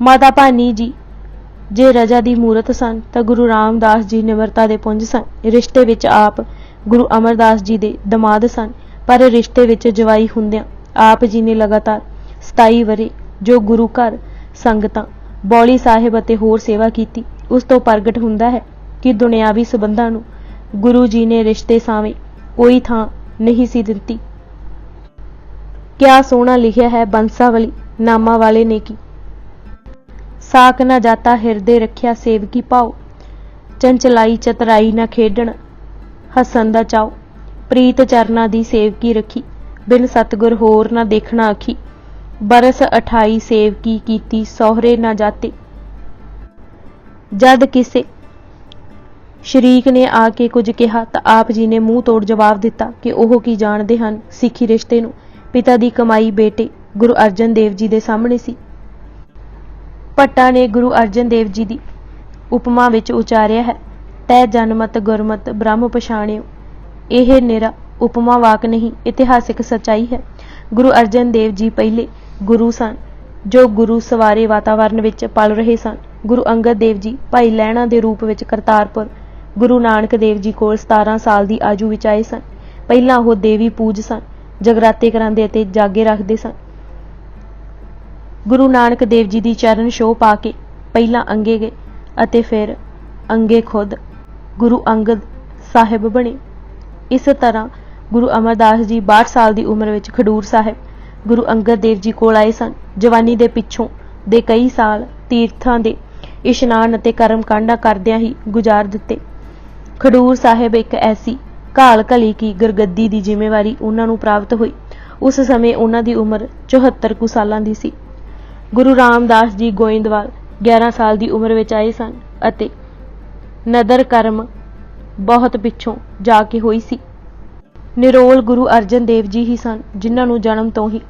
माता भानी जी जे रजा दी मूरत सन तां गुरु रामदास जी निमरता दे पुंज सन। रिश्ते विच आप गुरु अमरदास जी दे दमाद सन, पर रिश्ते विच जवाई हुंदियां आप जी ने लगातार 27 वरे जो गुरु घर संगतां बौली साहिब अते होर सेवा कीती। उस तो प्रगट हुंदा है कि दुनियावी संबंधां नूं गुरु जी ने रिश्ते सावें कोई थां नहीं सी दित्ती। क्या सोहना लिखिया है बंसावली नामा वाले ने की। साक न जाता हिरदे रखिया सेवकी भाव, चंचलाई चतराई न खेडण हसन दा चाओ। प्रीत चरना दी सेवकी रखी, बिन सतगुर होर न देखना अखी। बरस 28 सेवकी कीती सोहरे न जाते। जद किसे शरीक ने आके कुछ कहा तो आप जी ने मूँह तोड़ जवाब दिता कि ओह की जाणदे हन सिੱਖੀ रिश्ते नूं। पिता दी कमाई बेटे गुरु अर्जन देव जी दे सामने सी। भट्टा ने गुरु अर्जन देव जी दी उपमा विच उचारिया है, तै जनमत गुरमत ब्रह्म पछाणियो। यह निरा उपमा वाक नहीं, इतिहासिक सच्चाई है। गुरु अर्जन देव जी पहले गुरु सन जो गुरु सवारे वातावरण विच पल रहे सन। गुरु अंगद देव जी भाई लैणा दे रूप विच करतारपुर गुरु नानक देव जी कोल 17 साल की आयु विच आए सन। पहलां ओह देवी पूज सन, जगराते करांदे अते जागे रखते सन। गुरु नानक देव जी की चरण छोह पा के पहलां अंगे गए अते फिर अंगे खुद गुरु अंगद साहिब बने। इस तरह गुरु अमरदास जी 62 साल की उम्र विच खडूर साहिब गुरु अंगद देव जी कोल आए सन। जवानी दे पिछों दे कई साल तीर्थां दे इशनान अते कर्म कांडा करदियां ही गुजार दिते। खडूर साहिब एक ऐसी घाल घली की गुरगद्दी की जिम्मेवारी उन्हां नूं प्राप्त हुई। उस समय उन्हां दी उम्र 74 कुछ सालां दी सी। गुरु रामदास जी गोइंदवाल 11 साल की उम्र विच आए सन अते नदर कर्म बहुत पिछों जाके होई सी। निरोल गुरु अर्जन देव जी ही सन जिन्हां नूं जन्म तो ही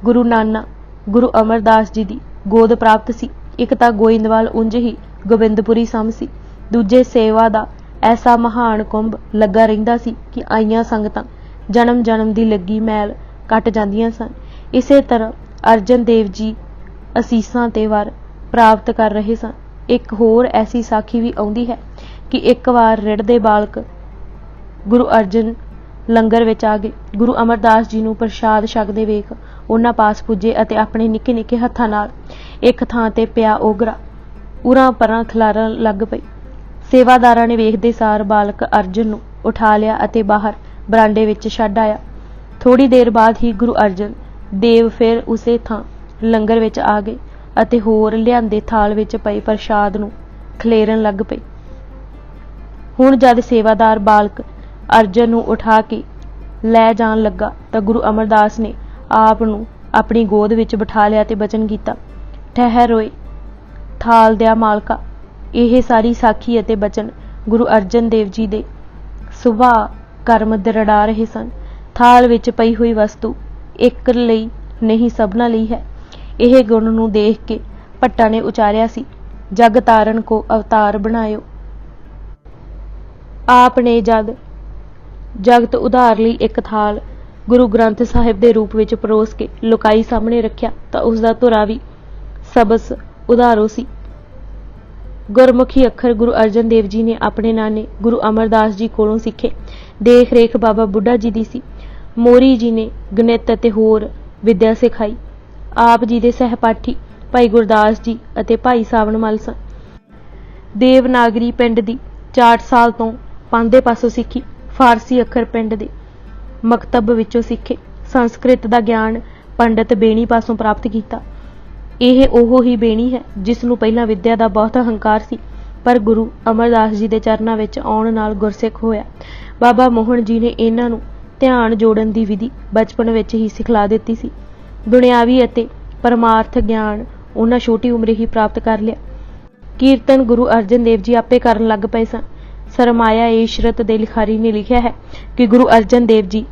गुरु नाना गुरु अमरदास जी की गोद प्राप्त सी। एक तां गोइंदवाल उंज ही गोबिंदपुरी सम सी, दूजे सेवा दा ऐसा महान कुंभ लगा रहिंदा सी कि आईयां संगतां जन्म जन्म दी लगी मैल कट जांदियां सन। इसे तरह अर्जन देव जी असीसां ते वर प्राप्त कर रहे सन। एक होर ऐसी साखी भी आउंदी है कि एक बार रिड़दे बालक गुरु अर्जन लंगर विच आ गए। गुरु अमरदास जी नूं प्रसाद छकदे वेख उन्हां पास पुजे अते अपने निक्के निक्के हत्थां नाल एक थां ते पिया ओगरा उरां परां खिलारन लग पई। सेवादारां ने वेखदे सार बालक अर्जन नूं उठा लिया अते बाहर बरांडे विच छड्ड आया। थोड़ी देर बाद ही गुरु अर्जन देव फिर उसे थां लंगर विच आ गए अते होर लिआंदे थाल विच पए प्रसाद नूं खलेरन लग पए। हुण जद सेवादार बालक अर्जन नूं उठा के लै जाण लगा तां गुरु अमरदास ने आप नूं अपनी गोद विच बिठा लिया ते बचन कीता, ठहर रोए थाल दिया मालका। यह सारी साखी अते बचन गुरु अर्जन देव जी दे सुभाਅ कर्म दरड़ा रहे सन। थाल विच पई हुई वस्तु एक लई नहीं सबना लई है। यह गुण नूं देख के भट्टा ने उचारिया सी, जग तारन को अवतार बनायो। आपने जद जगत उधार लई एक थाल गुरु ग्रंथ साहिब दे रूप विच परोस के लुकाई सामने रखिया तां उसदा धुरा भी सबस उधारो सी। गुरमुखी अखर गुरु अर्जन देव जी ने अपने नाने गुरु अमरदास जी कोलों सीखे। देख रेख बाबा बुढ़ा जी दी सी। मोरी जी ने गणित अते होर विद्या सिखाई। आप जी दे सहपाठी भाई गुरदास जी अते भाई सावण मल सन। देवनागरी पिंड दी 4 साल तो पांदे पासों सीखी। फारसी अखर पिंड दे मकतब विचों सीखे। संस्कृत दा ज्ञान पंडित बेणी पासों प्राप्त कीता। यह ओहो ही बेणी है जिस नूं पहिलां विद्या दा बहुत हंकार सी, पर गुरु अमरदास जी दे चरनां विच आउण नाल गुरसिख होया। बाबा मोहन जी ने इन्हां नूं ध्यान जोड़न दी विधि बचपन विच ही सिखला दित्ती सी। दुनियावी अते परमार्थ ज्ञान उन्हां छोटी उम्रे ही प्राप्त कर लिया। कीर्तन गुरु अर्जन देव जी आपे करन लग पए सन। सरमाया ईशरत दे लिखारी ने लिखिया है कि गुरु अर्जन देव जी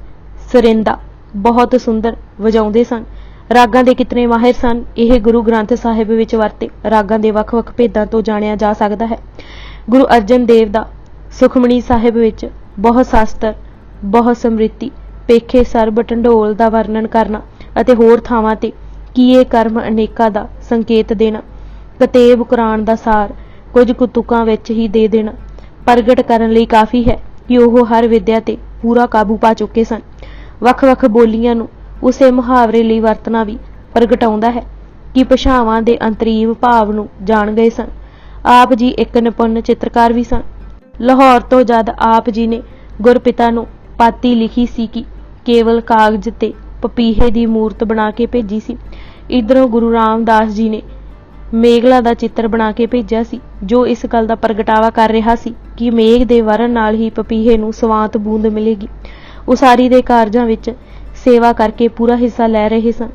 सरिंदा बहुत सुंदर वजाउंदे सन। रागां दे कितने माहिर सन, यह गुरु ग्रंथ साहिब विच वरते रागां दे वख-वख भेदां तो जाणिया जा सकदा है। गुरु अर्जन देव दा सुखमणी साहिब विच बहुत शास्त्र, बहुत समृति, पेखे सरब ढंढोल दा वर्णन करना अते होर थावां ते कीए कर्म अनेका दा संकेत देना, कतेब कुरान दा सार कुछ कुतुकां विच ही दे देना प्रगट करन लई काफ़ी है कि ओह हर विद्या ते पूरा काबू पा चुके सन। वख-वख बोलियां नूं उसे मुहावरे लई वरतना भी प्रगटाउंदा है कि भाषावां दे अंतरीव भाव नूं जाण गए सन। आप जी एक निपुण चित्रकार भी सन। लाहौर तो जद आप जी ने गुरपिता नूं पाती लिखी सी कि केवल कागज ते ਪਪੀਹੇ ਦੀ ਮੂਰਤ ਬਣਾ ਕੇ ਭੇਜੀ ਸੀ। ਇੱਧਰੋਂ ਗੁਰੂ ਰਾਮਦਾਸ ਜੀ ਨੇ ਮੇਘਲਾ ਦਾ ਚਿੱਤਰ ਬਣਾ ਕੇ ਭੇਜਿਆ ਸੀ, ਜੋ ਇਸ ਗੱਲ ਦਾ ਪ੍ਰਗਟਾਵਾ ਕਰ ਰਿਹਾ ਸੀ ਕਿ ਮੇਘ ਦੇ ਵਰਨ ਨਾਲ ਹੀ ਪਪੀਹੇ ਨੂੰ ਸਵਾਂਤ ਬੂੰਦ ਮਿਲੇਗੀ। ਉਸਾਰੀ ਦੇ ਕਾਰਜਾਂ ਵਿੱਚ ਸੇਵਾ ਕਰਕੇ ਪੂਰਾ ਹਿੱਸਾ ਲੈ ਰਹੇ ਸਨ।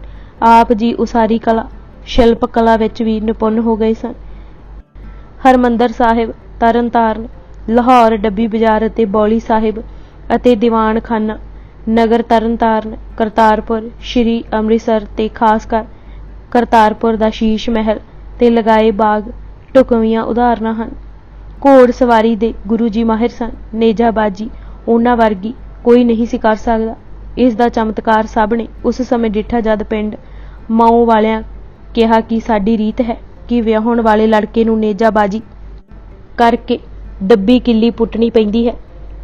ਆਪ ਜੀ ਉਸਾਰੀ ਕਲਾ, ਸ਼ਿਲਪ ਕਲਾ ਵਿੱਚ ਵੀ ਨਿਪੁੰਨ ਹੋ ਗਏ ਸਨ। ਹਰਿਮੰਦਰ ਸਾਹਿਬ, ਤਰਨਤਾਰਨ, ਲਾਹੌਰ, ਡੱਬੀ ਬਾਜ਼ਾਰ ਅਤੇ ਬੌਲੀ ਸਾਹਿਬ ਅਤੇ ਦੀਵਾਨ ਖਾਨਾ, ਨਗਰ ਤਰਨਤਾਰਨ, ਕਰਤਾਰਪੁਰ, ਸ਼੍ਰੀ ਅੰਮ੍ਰਿਤਸਰ ਤੇ ਖਾਸ ਕਰ ਕਰਤਾਰਪੁਰ ਦਾ ਸ਼ੀਸ਼ ਮਹਿਲ ਤੇ ਲਗਾਏ ਬਾਗ ਢੁਕਵੀਆਂ ਉਦਾਹਰਨਾਂ ਹਨ। ਘੋੜ ਸਵਾਰੀ ਦੇ ਗੁਰੂ ਜੀ ਮਾਹਿਰ ਸਨ। ਨੇਜਾਬਾਜੀ ਉਹਨਾਂ ਵਰਗੀ ਕੋਈ ਨਹੀਂ ਸੀ ਕਰ ਸਕਦਾ। ਇਸ ਦਾ ਚਮਤਕਾਰ ਸਭ ਨੇ ਉਸ ਸਮੇਂ ਡਿੱਠਾ ਜਦ ਪਿੰਡ ਮਾਊ ਵਾਲਿਆਂ ਕਿਹਾ ਕਿ ਸਾਡੀ ਰੀਤ ਹੈ ਕਿ ਵਿਆਹੁਣ ਵਾਲੇ ਲੜਕੇ ਨੂੰ ਨੇਜਾਬਾਜੀ ਕਰਕੇ ਡੱਬੀ ਕਿੱਲੀ ਪੁੱਟਣੀ ਪੈਂਦੀ ਹੈ।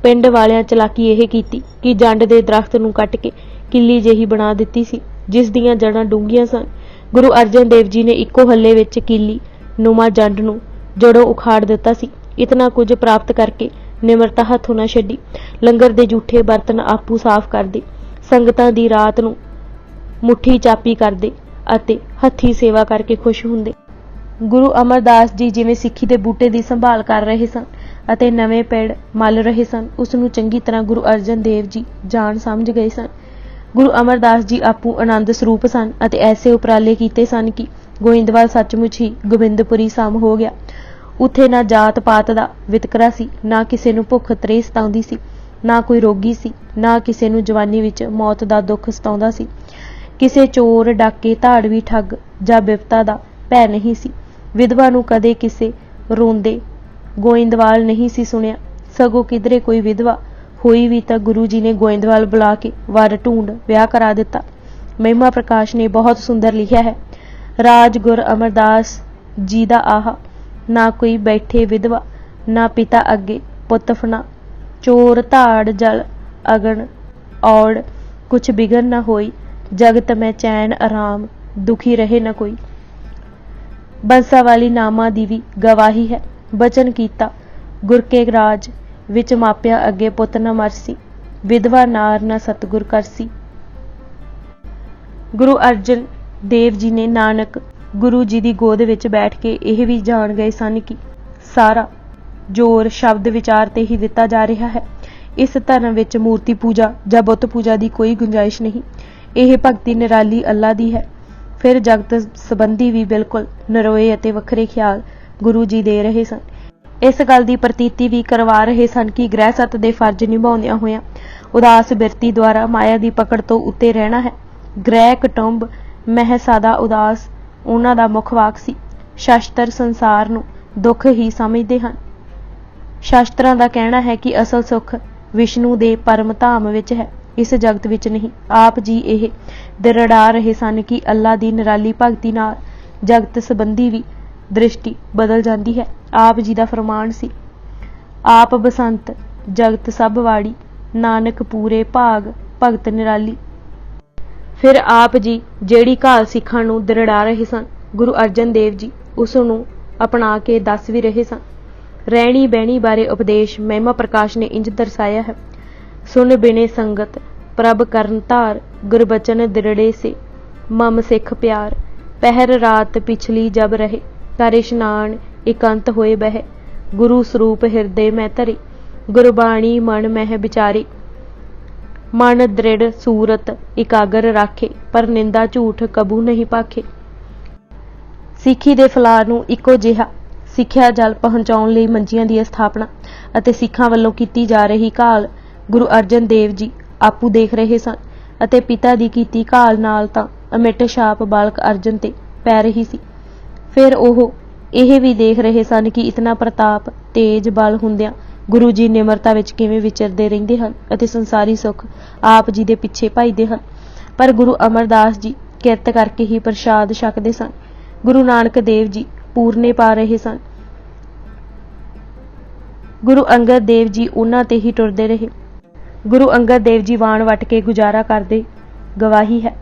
ਪਿੰਡ ਵਾਲਿਆਂ ਚਲਾਕੀ ਇਹ ਕੀਤੀ ਕਿ ਜੰਡ ਦੇ ਦਰਖਤ ਨੂੰ ਕੱਟ ਕੇ ਕਿੱਲੀ ਜਿਹੀ ਬਣਾ ਦਿੱਤੀ ਸੀ, ਜਿਸ ਦੀਆਂ ਜੜ੍ਹਾਂ ਡੂੰਘੀਆਂ ਸਨ। ਗੁਰੂ ਅਰਜਨ ਦੇਵ ਜੀ ਨੇ ਇੱਕੋ ਹੱਲੇ ਵਿੱਚ ਕਿੱਲੀ ਨੁਮਾ ਜੰਡ ਨੂੰ ਜੜੋਂ ਉਖਾੜ ਦਿੱਤਾ ਸੀ। ਇਤਨਾ ਕੁਝ ਪ੍ਰਾਪਤ ਕਰਕੇ ਨਿਮਰਤਾ ਹੱਥੋਂ ਨਾ ਛੱਡੀ। ਲੰਗਰ ਦੇ ਜੂਠੇ ਬਰਤਨ ਆਪੂ ਸਾਫ਼ ਕਰਦੇ, ਸੰਗਤਾਂ ਦੀ ਰਾਤ ਨੂੰ ਮੁੱਠੀ ਚਾਪੀ ਕਰਦੇ ਅਤੇ ਹੱਥੀਂ ਸੇਵਾ ਕਰਕੇ ਖੁਸ਼ ਹੁੰਦੇ। ਗੁਰੂ ਅਮਰਦਾਸ ਜੀ ਜਿਵੇਂ ਸਿੱਖੀ ਦੇ ਬੂਟੇ ਦੀ ਸੰਭਾਲ ਕਰ ਰਹੇ ਸਨ ਅਤੇ ਨਵੇਂ ਪੇੜ ਮੱਲ ਰਹੇ ਸਨ, ਉਸ ਨੂੰ ਚੰਗੀ ਤਰ੍ਹਾਂ ਗੁਰੂ ਅਰਜਨ ਦੇਵ ਜੀ ਜਾਣ ਸਮਝ ਗਏ ਸਨ। ਗੁਰੂ ਅਮਰਦਾਸ ਜੀ ਆਪੂ ਆਨੰਦ ਸਰੂਪ ਸਨ ਅਤੇ ਐਸੇ ਉਪਰਾਲੇ ਕੀਤੇ ਸਨ ਕਿ ਗੋਇੰਦਵਾਲ ਸੱਚਮੁੱਚ ਹੀ ਗੋਬਿੰਦਪੁਰੀ ਸਮ ਹੋ ਗਿਆ। ਉੱਥੇ ਨਾ ਜਾਤ ਪਾਤ ਦਾ ਵਿਤਕਰਾ ਸੀ, ਨਾ ਕਿਸੇ ਨੂੰ ਭੁੱਖ ਤ੍ਰੇਹ ਸਤਾਉਂਦੀ ਸੀ, ਨਾ ਕੋਈ ਰੋਗੀ ਸੀ, ਨਾ ਕਿਸੇ ਨੂੰ ਜਵਾਨੀ ਵਿੱਚ ਮੌਤ ਦਾ ਦੁੱਖ ਸਤਾਉਂਦਾ ਸੀ। ਕਿਸੇ ਚੋਰ, ਡਾਕੇ, ਧਾੜਵੀ, ਠੱਗ ਜਾਂ ਬਿਪਤਾ ਦਾ ਭੈ ਨਹੀਂ ਸੀ। ਵਿਧਵਾ ਨੂੰ ਕਦੇ ਕਿਸੇ ਰੋਂਦੇ ਗੋਇੰਦਵਾਲ ਨਹੀਂ ਸੀ ਸੁਣਿਆ। ਸਗੋਂ ਕਿਧਰੇ ਕੋਈ ਵਿਧਵਾ ਹੋਈ ਵੀ ਤਾਂ ਗੁਰੂ ਜੀ ਨੇ ਗੋਇੰਦਵਾਲ ਬੁਲਾ ਕੇ ਵਰ ਢੂੰਡ ਵਿਆਹ ਕਰਾ ਦਿੱਤਾ। ਮਹਿਮਾ ਪ੍ਰਕਾਸ਼ ਨੇ ਬਹੁਤ ਸੁੰਦਰ ਲਿਖਿਆ ਹੈ, ਰਾਜ ਗੁਰ ਅਮਰਦਾਸ ਜੀ ਦਾ ਆਹ, ਨਾ ਕੋਈ ਬੈਠੇ ਵਿਧਵਾ, ਨਾ ਪਿਤਾ ਅੱਗੇ ਪੁੱਤ ਫਨਾ, ਚੋਰ ਧਾੜ ਜਲ ਅਗਨ ਔੜ, ਕੁਛ ਬਿਗਨ ਨਾ ਹੋਈ, ਜਗਤ ਮੈਂ ਚੈਨ ਆਰਾਮ, ਦੁਖੀ ਰਹੇ ਨਾ ਕੋਈ। ਬੰਸਾ ਵਾਲੀ ਨਾਮਾਂ ਦੀ ਵੀ ਗਵਾਹੀ ਹੈ। ਬਚਨ ਕੀਤਾ ਗੁਰ ਕੇ ਰਾਜ ਵਿੱਚ ਮਾਪਿਆਂ ਅੱਗੇ ਪੁੱਤ ਨਾ ਮਰਸੀ, ਵਿਧਵਾ ਨਾਰ ਨਾ ਸਤਿਗੁਰ ਕਰਸੀ। ਗੁਰੂ ਅਰਜਨ ਦੇਵ ਜੀ ਨੇ ਨਾਨਕ ਗੁਰੂ ਜੀ ਦੀ ਗੋਦ ਵਿੱਚ ਬੈਠ ਕੇ ਇਹ ਵੀ ਜਾਣ ਗਏ ਸਨ ਕਿ ਸਾਰਾ ਜ਼ੋਰ ਸ਼ਬਦ ਵਿਚਾਰ ਤੇ ਹੀ ਦਿੱਤਾ ਜਾ ਰਿਹਾ ਹੈ। ਇਸ ਧਰਮ ਵਿੱਚ ਮੂਰਤੀ ਪੂਜਾ ਜਾਂ ਬੁੱਤ ਪੂਜਾ ਦੀ ਕੋਈ ਗੁੰਜਾਇਸ਼ ਨਹੀਂ। ਇਹ ਭਗਤੀ ਨਿਰਾਲੀ ਅੱਲਾ ਦੀ ਹੈ। ਫਿਰ ਜਗਤ ਸੰਬੰਧੀ ਵੀ ਬਿਲਕੁਲ ਨਰੋਏ ਅਤੇ ਵੱਖਰੇ ਖਿਆਲ ਗੁਰੂ ਜੀ ਦੇ ਰਹੇ ਸਨ। ਇਸ ਗੱਲ ਦੀ ਪ੍ਰਤੀਤੀ ਵੀ ਕਰਵਾ ਰਹੇ ਸਨ ਕਿ ਗ੍ਰਹਿਸਤ ਦੇ ਫਰਜ਼ ਨਿਭਾਉਂਦਿਆਂ ਹੋਇਆਂ ਉਦਾਸ ਬਿਰਤੀ ਦੁਆਰਾ ਮਾਇਆ ਦੀ ਪਕੜ ਤੋਂ ਉੱਤੇ ਰਹਿਣਾ ਹੈ। ਗ੍ਰਹਿ ਕੁਟੁੰਬ ਮਹਿ ਸਦਾ ਉਦਾਸ ਉਹਨਾਂ ਦਾ ਮੁੱਖ ਵਾਕ ਸੀ। ਸ਼ਾਸਤਰ ਸੰਸਾਰ ਨੂੰ ਦੁੱਖ ਹੀ ਸਮਝਦੇ ਹਨ। ਸ਼ਾਸਤਰਾਂ ਦਾ ਕਹਿਣਾ ਹੈ ਕਿ ਅਸਲ ਸੁੱਖ ਵਿਸ਼ਨੂੰ ਦੇ ਪਰਮ ਧਾਮ ਵਿੱਚ ਹੈ, ਇਸ ਜਗਤ ਵਿੱਚ ਨਹੀਂ। ਆਪ ਜੀ ਇਹ ਦ੍ਰਿੜਾ ਰਹੇ ਸਨ ਕਿ ਅੱਲਾ ਦੀ ਨਿਰਾਲੀ ਭਗਤੀ ਨਾਲ ਜਗਤ ਸੰਬੰਧੀ ਵੀ ਦ੍ਰਿਸ਼ਟੀ ਬਦਲ ਜਾਂਦੀ ਹੈ। ਆਪ ਜੀ ਦਾ ਫਰਮਾਨ ਸੀ, ਆਪ ਬਸੰਤ ਜਗਤ ਸਭ ਵਾੜੀ, ਨਾਨਕ ਪੂਰੇ ਭਾਗ ਭਗਤ ਨਿਰਾਲੀ। ਫਿਰ ਆਪ ਜੀ ਜਿਹੜੀ ਘਾਲ ਸਿੱਖਾਂ ਨੂੰ ਦ੍ਰਿੜਾ ਰਹੇ ਸਨ, ਗੁਰੂ ਅਰਜਨ ਦੇਵ ਜੀ ਉਸ ਨੂੰ ਅਪਣਾ ਕੇ ਦੱਸ ਵੀ ਰਹੇ ਸਨ। ਰਹਿਣੀ ਬਹਿਣੀ ਬਾਰੇ ਉਪਦੇਸ਼ ਮਹਿਮਾ ਪ੍ਰਕਾਸ਼ ਨੇ ਇੰਜ ਦਰਸਾਇਆ ਹੈ, ਸੁਨ ਬਿਨੇ ਸੰਗਤ ਪ੍ਰਭ ਕਰਨ ਧਾਰ, ਗੁਰਬਚਨ ਦ੍ਰਿੜੇ ਸੇ ਮਮ ਸਿੱਖ ਪਿਆਰ, ਪਹਿਰ ਰਾਤ ਪਿਛਲੀ ਜਬ ਰਹੇ, ਕਰ ਇਸ਼ਨਾਨ ਇਕੰਤ ਹੋਏ ਬਹਿ, ਗੁਰੂ ਸਰੂਪ ਹਿਰਦੇ ਮੈਂ ਧਰੇ, ਗੁਰਬਾਣੀ ਮਨ ਮਹਿ ਵਿਚਾਰੇ, ਮਨ ਦ੍ਰਿੜ ਸੂਰਤ ਇਕਾਗਰ ਰਾਖੇ, ਪਰ ਨਿੰਦਾ ਝੂਠ ਕਬੂ ਨਹੀਂ ਭਾਖੇ। ਸਿੱਖੀ ਦੇ ਫਲਾਰ ਨੂੰ ਇੱਕੋ ਜਿਹਾ ਸਿੱਖਿਆ ਜਲ ਪਹੁੰਚਾਉਣ ਲਈ ਮੰਜੀਆਂ ਦੀ ਸਥਾਪਨਾ ਅਤੇ ਸਿੱਖਾਂ ਵੱਲੋਂ ਕੀਤੀ ਜਾ ਰਹੀ ਘਾਲ ਗੁਰੂ ਅਰਜਨ ਦੇਵ ਜੀ ਆਪੂ ਦੇਖ ਰਹੇ ਸਨ ਅਤੇ ਪਿਤਾ ਦੀ ਕੀਤੀ ਘਾਲ ਨਾਲ ਤਾਂ ਅਮਿੱਟ ਛਾਪ ਬਾਲਕ ਅਰਜਨ ਤੇ ਪੈ ਰਹੀ ਸੀ। ਫਿਰ ਉਹ ਇਹ ਵੀ ਦੇਖ ਰਹੇ ਸਨ ਕਿ ਇਤਨਾ ਪ੍ਰਤਾਪ ਤੇਜ ਬਲ ਹੁੰਦਿਆਂ ਗੁਰੂ ਜੀ ਨਿਮਰਤਾ ਵਿੱਚ ਕਿਵੇਂ ਵਿਚਰਦੇ ਰਹਿੰਦੇ ਹਨ ਅਤੇ ਸੰਸਾਰੀ ਸੁੱਖ ਆਪ ਜੀ ਦੇ ਪਿੱਛੇ ਭਜਦੇ ਹਨ। ਪਰ ਗੁਰੂ ਅਮਰਦਾਸ ਜੀ ਕਿਰਤ ਕਰਕੇ ਹੀ ਪ੍ਰਸ਼ਾਦ ਛਕਦੇ ਸਨ। ਗੁਰੂ ਨਾਨਕ ਦੇਵ ਜੀ ਪੂਰਨੇ ਪਾ ਰਹੇ ਸਨ। ਗੁਰੂ ਅੰਗਦ ਦੇਵ ਜੀ ਉਹਨਾਂ ਤੇ ਹੀ ਟੁਰਦੇ ਰਹੇ। ਗੁਰੂ ਅੰਗਦ ਦੇਵ ਜੀ ਵਾਣ ਵੱਟ ਕੇ ਗੁਜ਼ਾਰਾ ਕਰਦੇ, ਗਵਾਹੀ ਹੈ,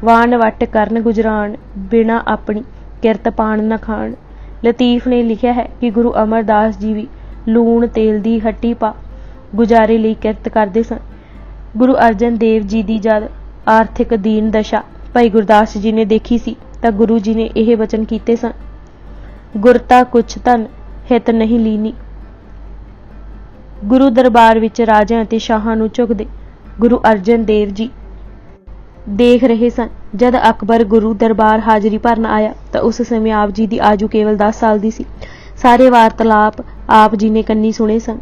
ਵਾਣ ਵੱਟ ਕਰਨ ਗੁਜਰਾਨ, ਬਿਨਾ ਆਪਣੀ ਕਿਰਤ ਪਾਣ ਨਾ ਖਾਣ। ਲਤੀਫ ਨੇ ਲਿਖਿਆ ਹੈ ਕਿ ਗੁਰੂ ਅਮਰਦਾਸ ਜੀ ਵੀ ਲੂਣ ਤੇਲ ਦੀ ਹੱਟੀ ਪਾ ਗੁਜ਼ਾਰੇ ਲਈ ਕਿਰਤ ਕਰਦੇ ਸਨ। ਗੁਰੂ ਅਰਜਨ ਦੇਵ ਜੀ ਦੀ ਜਦ ਆਰਥਿਕ ਦੀਨ ਦਸ਼ਾ ਭਾਈ ਗੁਰਦਾਸ ਜੀ ਨੇ ਦੇਖੀ ਸੀ ਤਾਂ ਗੁਰੂ ਜੀ ਨੇ ਇਹ ਵਚਨ ਕੀਤੇ ਸਨ, ਗੁਰਤਾ ਕੁਛ ਧਨ ਹਿਤ ਨਹੀਂ ਲੀਨੀ। ਗੁਰੂ ਦਰਬਾਰ ਵਿੱਚ ਰਾਜਿਆਂ ਅਤੇ ਸ਼ਾਹਾਂ ਨੂੰ ਝੁਕਦੇ ਗੁਰੂ ਅਰਜਨ ਦੇਵ ਜੀ ਦੇਖ ਰਹੇ ਸਨ। ਜਦ ਅਕਬਰ ਗੁਰੂ ਦਰਬਾਰ ਹਾਜ਼ਰੀ ਭਰਨ ਆਇਆ ਤਾਂ ਉਸ ਸਮੇਂ ਆਪ ਜੀ ਦੀ ਆਯੂ ਕੇਵਲ 10 ਸਾਲ ਦੀ ਸੀ। ਸਾਰੇ ਵਾਰਤਾਲਾਪ ਆਪ ਜੀ ਨੇ ਕੰਨੀ ਸੁਣੇ ਸਨ।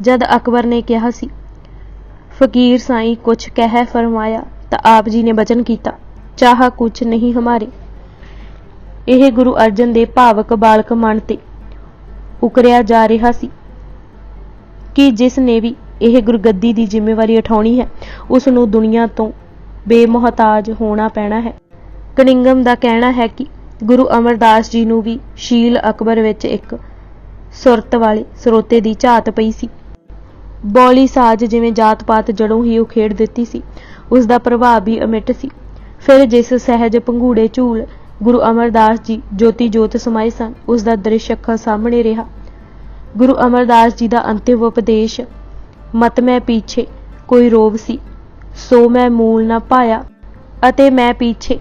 ਜਦ ਅਕਬਰ ਨੇ ਕਿਹਾ ਸੀ, ਫਕੀਰ ਸਾਈਂ ਕੁਛ ਕਹਿ ਫਰਮਾਇਆ, ਤਾਂ ਆਪ ਜੀ ਨੇ ਬਚਨ ਕੀਤਾ, ਚਾਹ ਕੁਛ ਨਹੀਂ ਹਮਾਰੇ। ਇਹ ਗੁਰੂ ਅਰਜਨ ਦੇ ਭਾਵਕ ਬਾਲਕ ਮਨ ਤੇ ਉਕਰਿਆ ਜਾ ਰਿਹਾ ਸੀ ਕਿ ਜਿਸ ਨੇ ਵੀ ਇਹ ਗੁਰਗੱਦੀ ਦੀ ਜ਼ਿੰਮੇਵਾਰੀ ਉਠਾਉਣੀ ਹੈ ਉਸ ਨੂੰ ਦੁਨੀਆ ਤੋਂ ਬੇਮੁਹਤਾਜ ਹੋਣਾ ਪੈਣਾ ਹੈ। ਕਨਿੰਗਮ ਦਾ ਕਹਿਣਾ ਹੈ ਕਿ ਗੁਰੂ ਅਮਰਦਾਸ ਜੀ ਨੂੰ ਵੀ ਸ਼ੀਲ ਅਕਬਰ ਵਿੱਚ ਇੱਕ ਸੁਰਤ ਵਾਲੇ ਸਰੋਤੇ ਦੀ ਝਾਤ ਪਈ ਸੀ। ਬੌਲੀ ਸਾਜ ਜਿਵੇਂ ਜਾਤ ਪਾਤ ਜੜੋਂ ਹੀ ਉਖੇੜ ਦਿੱਤੀ ਸੀ, ਉਸ ਦਾ ਪ੍ਰਭਾਵ ਵੀ ਅਮਿੱਟ ਸੀ। ਫਿਰ ਜਿਸ ਸਹਿਜ ਭੰਗੂੜੇ ਝੂਲ ਗੁਰੂ ਅਮਰਦਾਸ ਜੀ ਜੋਤੀ ਜੋਤ ਸਮਾਏ ਸਨ, ਉਸ ਦਾ ਦ੍ਰਿਸ਼ ਅੱਖਾਂ ਸਾਹਮਣੇ ਰਿਹਾ। ਗੁਰੂ ਅਮਰਦਾਸ ਜੀ ਦਾ ਅੰਤਿਮ ਉਪਦੇਸ਼, ਮਤ ਮੈਂ ਪੀਛੇ ਕੋਈ ਰੋਵ ਸੀ, ਸੋ ਮੈਂ ਮੂਲ ਨਾ ਪਾਇਆ, ਅਤੇ ਮੈਂ ਪੀਛੇ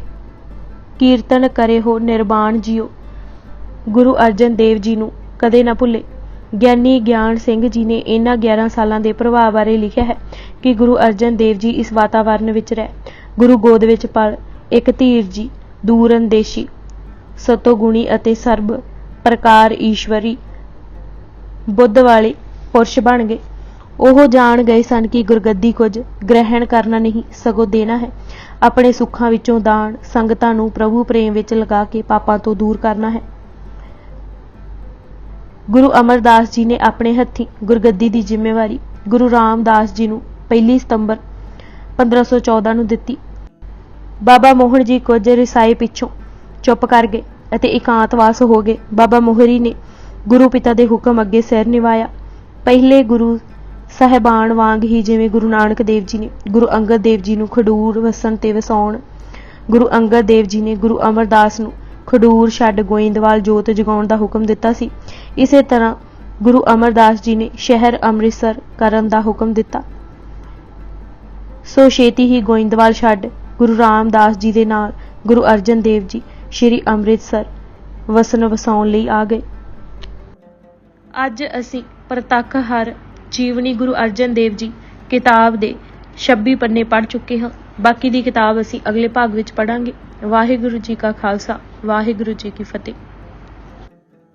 ਕੀਰਤਨ ਕਰੇ ਹੋ ਨਿਰਵਾਣ ਜੀਓ, ਗੁਰੂ ਅਰਜਨ ਦੇਵ ਜੀ ਨੂੰ ਕਦੇ ਨਾ ਭੁੱਲੇ। ਗਿਆਨੀ ਗਿਆਨ ਸਿੰਘ ਜੀ ਨੇ ਇਹਨਾਂ 11 ਸਾਲਾਂ ਦੇ ਪ੍ਰਭਾਵ ਬਾਰੇ ਲਿਖਿਆ ਹੈ ਕਿ ਗੁਰੂ ਅਰਜਨ ਦੇਵ ਜੀ ਇਸ ਵਾਤਾਵਰਨ ਵਿੱਚ ਰਹਿ, ਗੁਰੂ ਗੋਦ ਵਿੱਚ ਪਲ, ਇੱਕ ਧੀਰ ਜੀ, ਦੂਰ ਅੰਦੇਸ਼ੀ, ਸਤੋਗੁਣੀ ਅਤੇ ਸਰਬ ਪ੍ਰਕਾਰ ਈਸ਼ਵਰੀ ਬੁੱਧ ਵਾਲੇ ਪੁਰਸ਼ ਬਣ ਗਏ। ਉਹ ਜਾਣ ਗਏ ਸਨ ਕਿ ਗੁਰਗੱਦੀ ਕੁਝ ਗ੍ਰਹਿਣ ਕਰਨਾ ਨਹੀਂ ਸਗੋਂ ਦੇਣਾ ਹੈ। ਆਪਣੇ ਸੁੱਖਾਂ ਵਿੱਚੋਂ ਦਾਨ ਸੰਗਤਾਂ ਨੂੰ ਪ੍ਰਭੂ ਪ੍ਰੇਮ ਵਿੱਚ ਲਗਾ ਕੇ ਪਾਪਾਂ ਤੋਂ ਦੂਰ ਕਰਨਾ ਹੈ। ਗੁਰੂ ਅਮਰਦਾਸ ਜੀ ਨੇ ਆਪਣੇ ਹੱਥੀਂ ਗੁਰਗੱਦੀ ਦੀ ਜ਼ਿੰਮੇਵਾਰੀ ਗੁਰੂ ਰਾਮਦਾਸ ਜੀ ਨੂੰ 1 ਸਤੰਬਰ 1514 ਨੂੰ ਦਿੱਤੀ। ਬਾਬਾ ਮੋਹਨ ਜੀ ਕੁਝ ਰਿਸਾਏ ਪਿੱਛੋਂ ਚੁੱਪ ਕਰ ਗਏ ਅਤੇ ਇਕਾਂਤਵਾਸ ਹੋ ਗਏ। ਬਾਬਾ ਮੋਹਰੀ ਨੇ ਗੁਰੂ ਪਿਤਾ ਦੇ ਹੁਕਮ ਅੱਗੇ ਸਿਰ ਨਿਵਾਇਆ। ਪਹਿਲੇ ਗੁਰੂ ਸਾਹਿਬਾਨ ਵਾਂਗ ਹੀ ਜਿਵੇਂ ਗੁਰੂ ਨਾਨਕ ਦੇਵ ਜੀ ਨੇ ਗੁਰੂ ਅੰਗਦ ਦੇਵ ਜੀ ਨੂੰ ਖਡੂਰ ਵਸਣ ਤੇ ਵਸਾਉਣ, ਗੁਰੂ ਅੰਗਦ ਦੇਵ ਜੀ ਨੇ ਗੁਰੂ ਅਮਰਦਾਸ ਨੂੰ ਖਡੂਰ ਛੱਡ ਗੋਇੰਦਵਾਲ ਜੋਤ ਜਗਾਉਣ ਦਾ ਹੁਕਮ ਦਿੱਤਾ ਸੀ। ਇਸੇ ਤਰ੍ਹਾਂ ਗੁਰੂ ਅਮਰਦਾਸ ਜੀ ਨੇ ਸ਼ਹਿਰ ਅੰਮ੍ਰਿਤਸਰ ਕਰਨ ਦਾ ਹੁਕਮ ਦਿੱਤਾ। ਸੋ ਛੇਤੀ ਹੀ ਗੋਇੰਦਵਾਲ ਛੱਡ ਗੁਰੂ ਰਾਮਦਾਸ ਜੀ ਦੇ ਨਾਲ ਗੁਰੂ ਅਰਜਨ ਦੇਵ ਜੀ ਸ਼੍ਰੀ ਅੰਮ੍ਰਿਤਸਰ ਵਸਣ ਵਸਾਉਣ ਲਈ ਆ ਗਏ। ਅੱਜ ਅਸੀਂ ਪ੍ਰਤੱਖ ਹਰ ਜੀਵਨੀ ਗੁਰੂ ਅਰਜਨ ਦੇਵ ਜੀ ਕਿਤਾਬ ਦੇ 26 ਪੰਨੇ ਪੜ੍ਹ ਚੁੱਕੇ ਹਾਂ। ਬਾਕੀ ਦੀ ਕਿਤਾਬ ਅਸੀਂ ਅਗਲੇ ਭਾਗ ਵਿੱਚ ਪੜ੍ਹਾਂਗੇ। ਵਾਹਿਗੁਰੂ ਜੀ ਕਾ ਖਾਲਸਾ, ਵਾਹਿਗੁਰੂ ਜੀ ਕੀ ਫਤਿਹ।